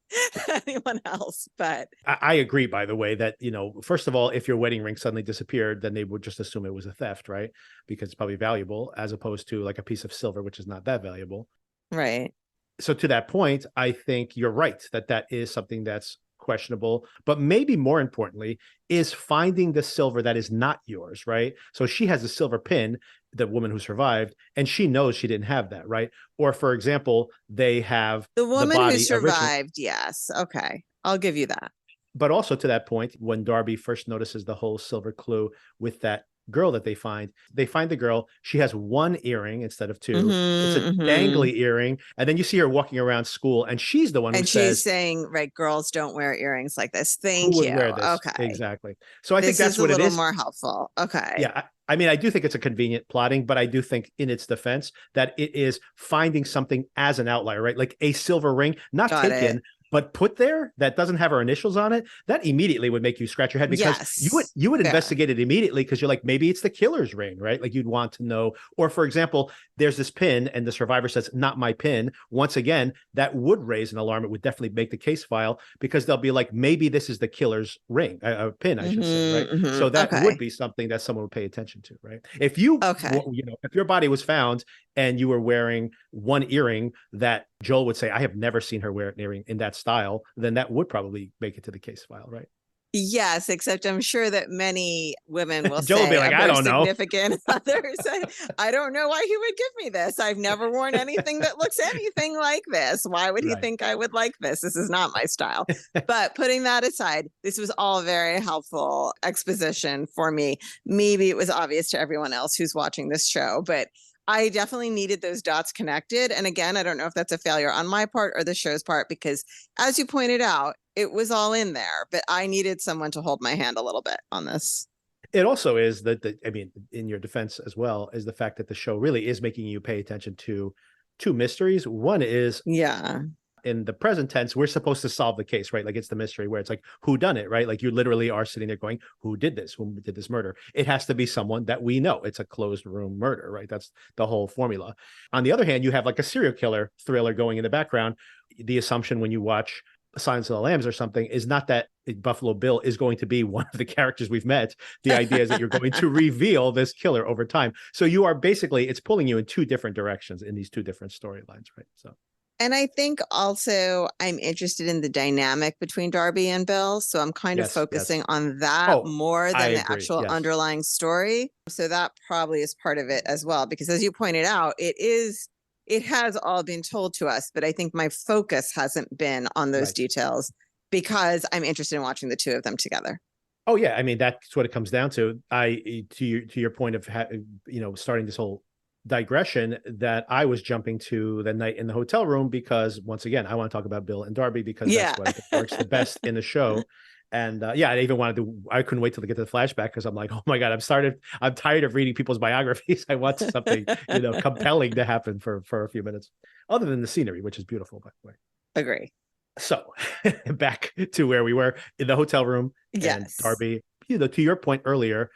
anyone else. But I agree, by the way, that, first of all, if your wedding ring suddenly disappeared, then they would just assume it was a theft, right? Because it's probably valuable, as opposed to like a piece of silver, which is not that valuable. Right. So to that point, I think you're right that is something that's questionable, but maybe more importantly is finding the silver that is not yours, right? So she has a silver pin, the woman who survived, and she knows she didn't have that, right? Or for example, they have the woman who survived. Yes. Okay. I'll give you that. But also to that point, when Darby first notices the whole silver clue with that girl that they find. They find the girl. She has one earring instead of two. It's a Mm-hmm. dangly earring. And then you see her walking around school, and she's the one who And she's says, saying, right, girls don't wear earrings like this. who Thank would you. wear this? Okay. Exactly. So I think This that's is a what it little is. more helpful. Okay. Yeah. I mean, I do think it's a convenient plotting, but I do think in its defense that it is finding something as an outlier, right? Like a silver ring, not Got taken, it. but put there that doesn't have her initials on it. That immediately would make you scratch your head, because Yes. you would Fair. investigate it immediately, because you're like, maybe it's the killer's ring, right? Like you'd want to know. Or for example, there's this pin and the survivor says, not my pin. Once again, that would raise an alarm. It would definitely make the case file, because they'll be like, maybe this is the killer's ring, a pin, I should say, right? Mm-hmm. So that Okay. would be something that someone would pay attention to, right? If you, Okay. you know, if your body was found and you were wearing one earring that Joel would say, I have never seen her wear an earring in that style, then that would probably make it to the case file, right? Yes, except I'm sure that many women will Joel would be say like, of I their don't know. significant others, I don't know why he would give me this. I've never worn anything that looks anything like this. Why would he Right. think I would like this? This is not my style. But putting that aside, this was all very helpful exposition for me. Maybe it was obvious to everyone else who's watching this show, but I definitely needed those dots connected. And again, I don't know if that's a failure on my part or the show's part, because as you pointed out, it was all in there, but I needed someone to hold my hand a little bit on this. It also is that, I mean, in your defense as well, is the fact that the show really is making you pay attention to two mysteries. One is, yeah, in the present tense, we're supposed to solve the case, right? Like it's the mystery where it's like, who done it, right? Like you literally are sitting there going, who did this? Who did this murder? It has to be someone that we know. It's a closed room murder, right? That's the whole formula. On the other hand, you have like a serial killer thriller going in the background. The assumption when you watch Silence of the Lambs or something is not that Buffalo Bill is going to be one of the characters we've met. The idea is that you're going to reveal this killer over time. So you are basically, it's pulling you in two different directions in these two different storylines, right? So. and I think also I'm interested in the dynamic between Darby and Bill. So I'm kind of focusing on that more than the actual underlying story. So that probably is part of it as well, because as you pointed out, it has all been told to us, but I think my focus hasn't been on those details because I'm interested in watching the two of them together. Oh yeah. I mean, that's what it comes down to. To your point of, starting this whole digression, that I was jumping to the night in the hotel room, because once again, I want to talk about Bill and Darby, because that's what I think works the best in the show. And I even I couldn't wait till to get to the flashback, because I'm like, oh my God, I'm tired of reading people's biographies. I want something, compelling to happen for a few minutes, other than the scenery, which is beautiful, by the way. Agree. So back to where we were in the hotel room. Yes. And Darby, to your point earlier,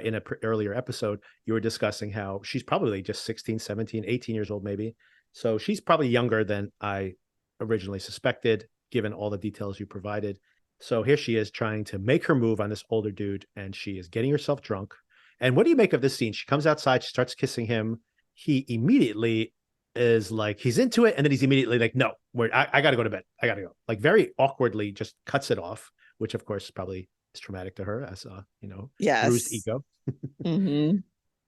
in an earlier episode, you were discussing how she's probably just 16, 17, 18 years old, maybe. So she's probably younger than I originally suspected, given all the details you provided. So here she is trying to make her move on this older dude, and she is getting herself drunk. And what do you make of this scene? She comes outside, she starts kissing him. He immediately is like, he's into it. And then he's immediately like, no, I got to go to bed. I got to go. Like very awkwardly just cuts it off, which of course probably is traumatic to her as bruised ego. Mm-hmm.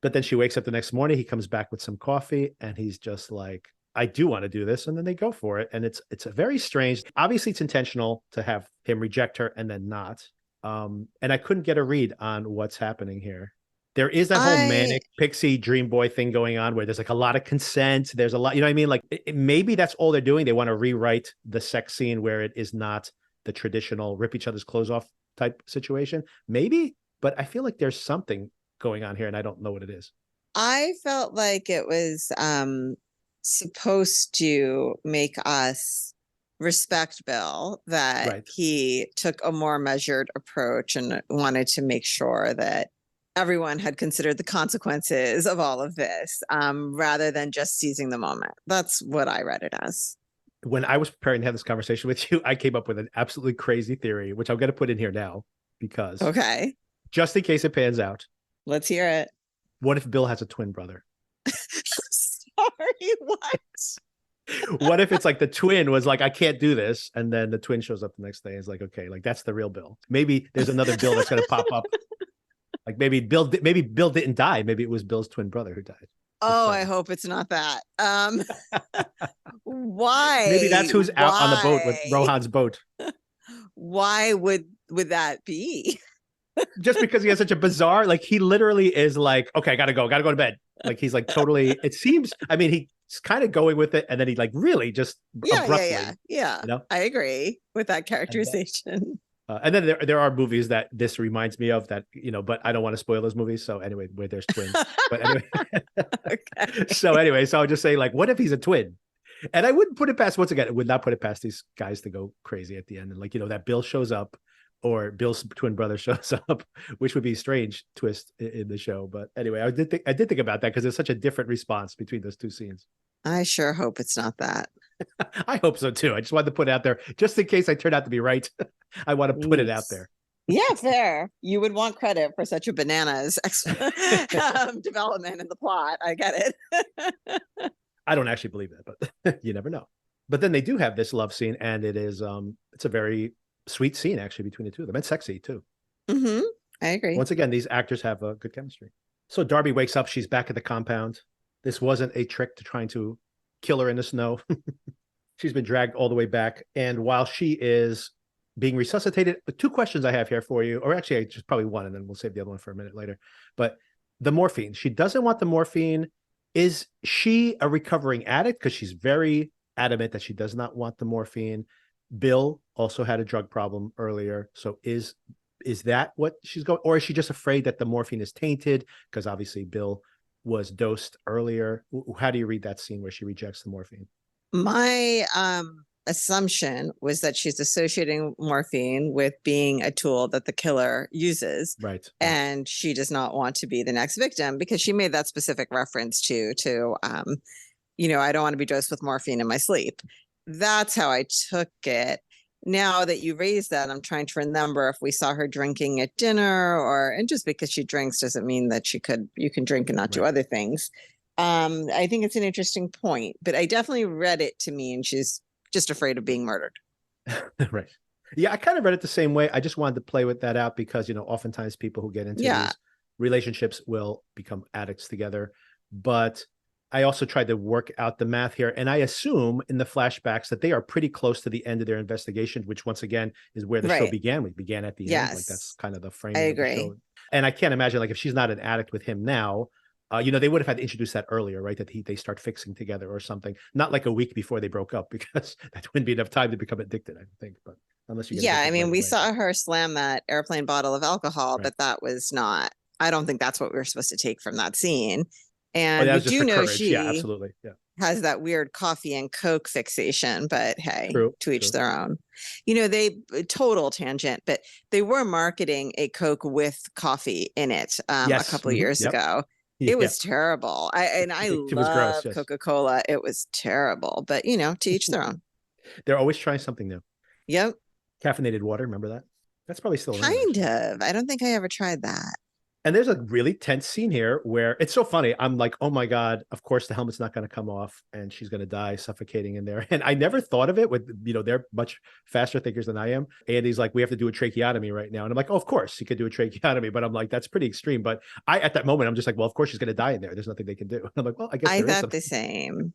But then she wakes up the next morning. He comes back with some coffee, and he's just like, I do want to do this. And then they go for it. And it's a very strange, obviously it's intentional to have him reject her and then not. And I couldn't get a read on what's happening here. There is that whole manic pixie dream boy thing going on, where there's like a lot of consent. There's a lot, you know what I mean? Like maybe that's all they're doing. They want to rewrite the sex scene where it is not the traditional rip each other's clothes off type situation. Maybe, but I feel like there's something going on here and I don't know what it is. I felt like it was supposed to make us respect Bill, that he took a more measured approach and wanted to make sure that everyone had considered the consequences of all of this, rather than just seizing the moment. That's what I read it as. When I was preparing to have this conversation with you, I came up with an absolutely crazy theory, which I'm going to put in here now, because just in case it pans out. Let's hear it. What if Bill has a twin brother? Sorry, what? What if it's like the twin was like, I can't do this, and then the twin shows up the next day and is like, okay, like that's the real Bill. Maybe there's another Bill that's going to pop up. Like maybe Bill didn't die. Maybe it was Bill's twin brother who died. Oh, I hope it's not that. Why? Maybe that's who's out on the boat with Rohan's boat. Why would that be? just because he has such a bizarre, like he literally is like, okay, I gotta go to bed. Like he's like totally, it seems, I mean, he's kind of going with it, and then he like really just abruptly, yeah. you know? I agree with that And characterization. and then there are movies that this reminds me of that, you know, but I don't want to spoil those movies. So anyway, where there's twins. But anyway, Okay. so I would just say, like, what if he's a twin? And I wouldn't put it past, once again, I would not put it past these guys to go crazy at the end. And like, you know, that Bill shows up or Bill's twin brother shows up, which would be a strange twist in the show. But anyway, I did think about that because it's such a different response between those two scenes. I sure hope it's not that. I hope so too. I just wanted to put it out there just in case I turn out to be right. I want to put it out there. Yeah, fair. You would want credit for such a bananas development in the plot. I get it. I don't actually believe that, but you never know. But then they do have this love scene, and it is it's a very sweet scene actually between the two of them, and sexy too. Mm-hmm. I agree. Once again, these actors have a good chemistry. So Darby wakes up. She's back at the compound. This wasn't a trick to trying to kill her in the snow. She's been dragged all the way back. And while she is being resuscitated, two questions I have here for you, or actually just probably one, and then we'll save the other one for a minute later. But the morphine, she doesn't want the morphine. Is she a recovering addict? Because she's very adamant that she does not want the morphine. Bill also had a drug problem earlier. So is that what she's going, or is she just afraid that the morphine is tainted? Because obviously Bill was dosed earlier. How do you read that scene where she rejects the morphine? My assumption was that she's associating morphine with being a tool that the killer uses. Right. And she does not want to be the next victim, because she made that specific reference to you know, I don't want to be dosed with morphine in my sleep. That's how I took it. Now that you raised that, I'm trying to remember if we saw her drinking at dinner, and just because she drinks doesn't mean that you can drink and not do other things. I think it's an interesting point, but I definitely read it to mean she's just afraid of being murdered. Right. Yeah, I kind of read it the same way. I just wanted to play with that out because, you know, oftentimes people who get into these relationships will become addicts together. But I also tried to work out the math here. And I assume in the flashbacks that they are pretty close to the end of their investigation, which once again is where the show began. We began at the end. Like that's kind of the frame. I agree. Of the show. And I can't imagine, like, if she's not an addict with him now, you know, they would have had to introduce that earlier, right? That they start fixing together or something, not like a week before they broke up, because that wouldn't be enough time to become addicted, I think. But unless you I mean, we saw her slam that airplane bottle of alcohol, but that was not, I don't think that's what we were supposed to take from that scene. And we do know she absolutely has that weird coffee and Coke fixation, but hey, to each their own. You know, they total tangent, but they were marketing a Coke with coffee in it a couple of years ago. It was terrible. I love Coca-Cola. It was terrible, but you know, to each their own. They're always trying something new. Yep. Caffeinated water. Remember that? That's probably still kind of. I don't think I ever tried that. And there's a really tense scene here where it's so funny. I'm like, oh my God, of course the helmet's not going to come off and she's going to die suffocating in there. And I never thought of it with, you know, they're much faster thinkers than I am. Andy's like, we have to do a tracheotomy right now. And I'm like, oh, of course you could do a tracheotomy. But I'm like, that's pretty extreme. But at that moment, I'm just like, well, of course she's going to die in there. There's nothing they can do. And I'm like, well, I guess I thought the same.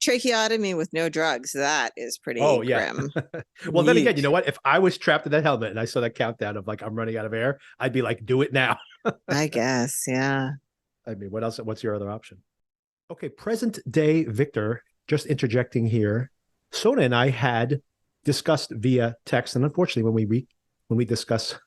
Tracheotomy with no drugs, that is pretty grim. Well, then again, you know what? If I was trapped in that helmet and I saw that countdown of like, I'm running out of air, I'd be like, do it now. I guess, yeah. I mean, what else? What's your other option? Okay, present day Victor, just interjecting here. Sona and I had discussed via text, and unfortunately, when we discuss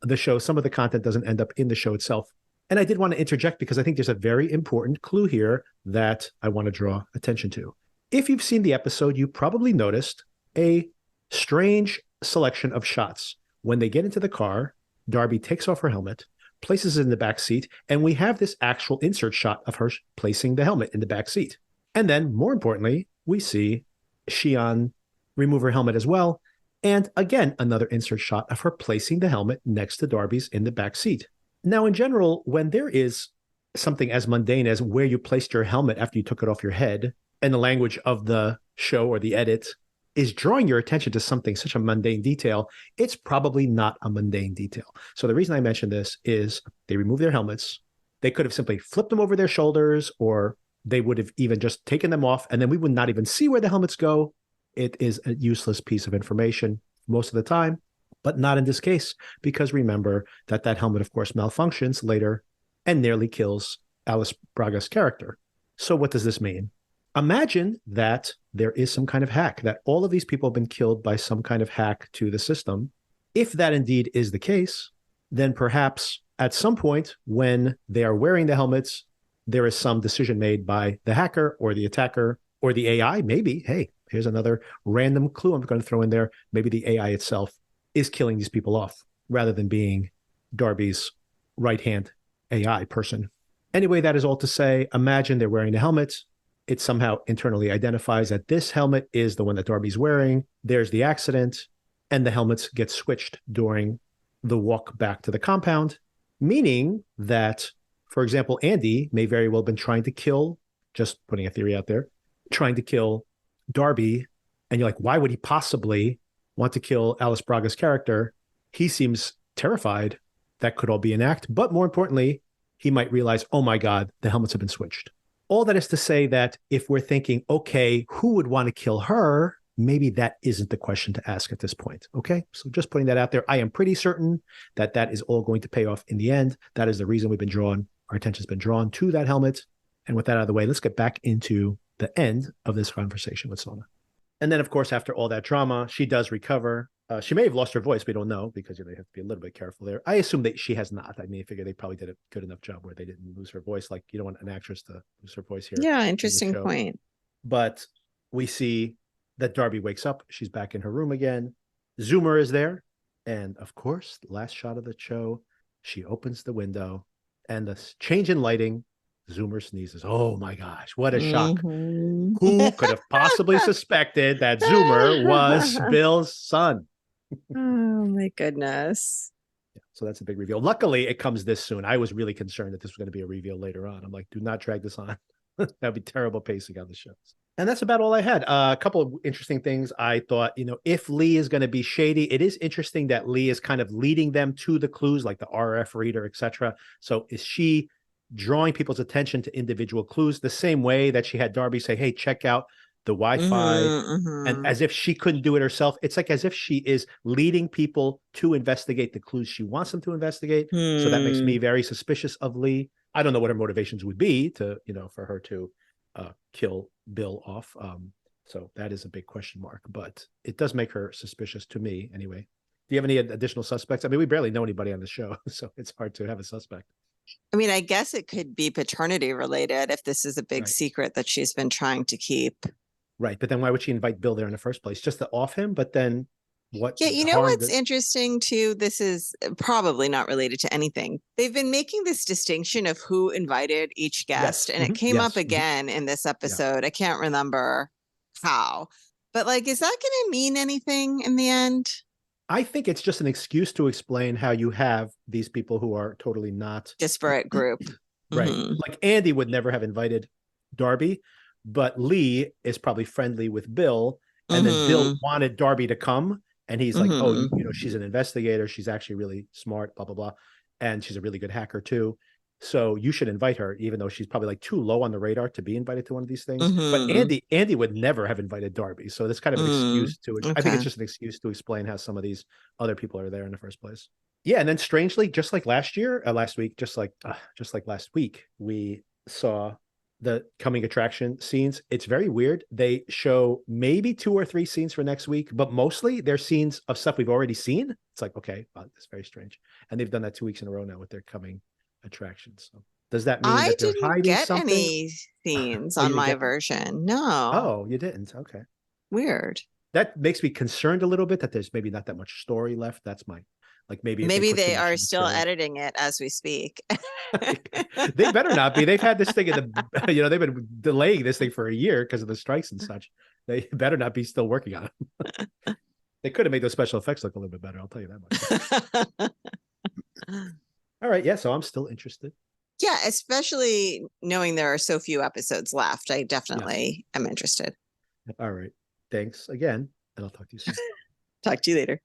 the show, some of the content doesn't end up in the show itself. And I did want to interject because I think there's a very important clue here that I want to draw attention to. If you've seen the episode, you probably noticed a strange selection of shots. When they get into the car, Darby takes off her helmet, places it in the back seat, and we have this actual insert shot of her placing the helmet in the back seat. And then, more importantly, we see Sian remove her helmet as well. And again, another insert shot of her placing the helmet next to Darby's in the back seat. Now, in general, when there is something as mundane as where you placed your helmet after you took it off your head, and the language of the show or the edit is drawing your attention to something, such a mundane detail, it's probably not a mundane detail. So the reason I mention this is they remove their helmets. They could have simply flipped them over their shoulders, or they would have even just taken them off, and then we would not even see where the helmets go. It is a useless piece of information most of the time. But not in this case, because remember that helmet, of course, malfunctions later and nearly kills Alice Braga's character. So what does this mean? Imagine that there is some kind of hack, that all of these people have been killed by some kind of hack to the system. If that indeed is the case, then perhaps at some point when they are wearing the helmets, there is some decision made by the hacker or the attacker or the AI. Maybe, hey, here's another random clue I'm going to throw in there. Maybe the AI itself is killing these people off rather than being Darby's right-hand AI person. Anyway, that is all to say, imagine they're wearing the helmet. It somehow internally identifies that this helmet is the one that Darby's wearing. There's the accident, and the helmets get switched during the walk back to the compound, meaning that, for example, Andy may very well have been trying to kill, just putting a theory out there, trying to kill Darby. And you're like, why would he possibly want to kill Alice Braga's character? He seems terrified that could all be an act. But more importantly, he might realize, oh my God, the helmets have been switched. All that is to say that if we're thinking, okay, who would want to kill her? Maybe that isn't the question to ask at this point. Okay, so just putting that out there. I am pretty certain that is all going to pay off in the end. That is the reason our attention's been drawn to that helmet. And with that out of the way, let's get back into the end of this conversation with Sona. And then, of course, after all that drama, she does recover. She may have lost her voice. We don't know because they have to be a little bit careful there. I assume that she has not. I mean, I figure they probably did a good enough job where they didn't lose her voice. Like, you don't want an actress to lose her voice here. Yeah, interesting point. But we see that Darby wakes up. She's back in her room again. Zoomer is there. And, of course, the last shot of the show, she opens the window and the change in lighting, Zoomer sneezes. Oh my gosh, what a shock. Who could have possibly suspected that Zoomer was Bill's son? Oh my goodness. Yeah, so that's a big reveal. Luckily, it comes this soon. I was really concerned that this was going to be a reveal later on. I'm like, do not drag this on. That'd be terrible pacing on the shows. And that's about all I had. A couple of interesting things. I thought, if Lee is going to be shady, it is interesting that Lee is kind of leading them to the clues, like the RF reader, etc. So is she drawing people's attention to individual clues the same way that she had Darby say, hey, check out the Wi-Fi, and as if she couldn't do it herself. It's like as if she is leading people to investigate the clues she wants them to investigate. So that makes me very suspicious of Lee. I don't know what her motivations would be to, for her to kill Bill off. So that is a big question mark, but it does make her suspicious to me anyway. Do you have any additional suspects? I mean, we barely know anybody on the show, so it's hard to have a suspect. I mean, I guess it could be paternity related if this is a big secret that she's been trying to keep. Right. But then why would she invite Bill there in the first place? Just to off him? But then what? Yeah, what's interesting too? This is probably not related to anything. They've been making this distinction of who invited each guest, and it came up again in this episode. Yeah. I can't remember how, but is that going to mean anything in the end? I think it's just an excuse to explain how you have these people who are totally not disparate group. Right. Like Andy would never have invited Darby, but Lee is probably friendly with Bill. And then Bill wanted Darby to come. And he's like, oh, she's an investigator. She's actually really smart, blah, blah, blah. And she's a really good hacker too. So you should invite her, even though she's probably too low on the radar to be invited to one of these things. But Andy would never have invited Darby. So that's kind of an excuse to it. I think it's just an excuse to explain how some of these other people are there in the first place. Yeah. And then strangely, just like last week, we saw the coming attraction scenes. It's very weird. They show maybe 2 or 3 scenes for next week, but mostly they're scenes of stuff we've already seen. It's like, okay, wow, that's very strange. And they've done that 2 weeks in a row now with their coming attractions. So does that mean that they're hiding something? I didn't get any scenes on my version. No. Oh, you didn't? Okay. Weird. That makes me concerned a little bit that there's maybe not that much story left. That's my, maybe they are still editing it as we speak. They better not be. They've had this thing they've been delaying this thing for a year because of the strikes and such. They better not be still working on it. They could have made those special effects look a little bit better. I'll tell you that much. All right. Yeah. So I'm still interested. Yeah. Especially knowing there are so few episodes left. I definitely am interested. All right. Thanks again. And I'll talk to you soon. Talk to you later.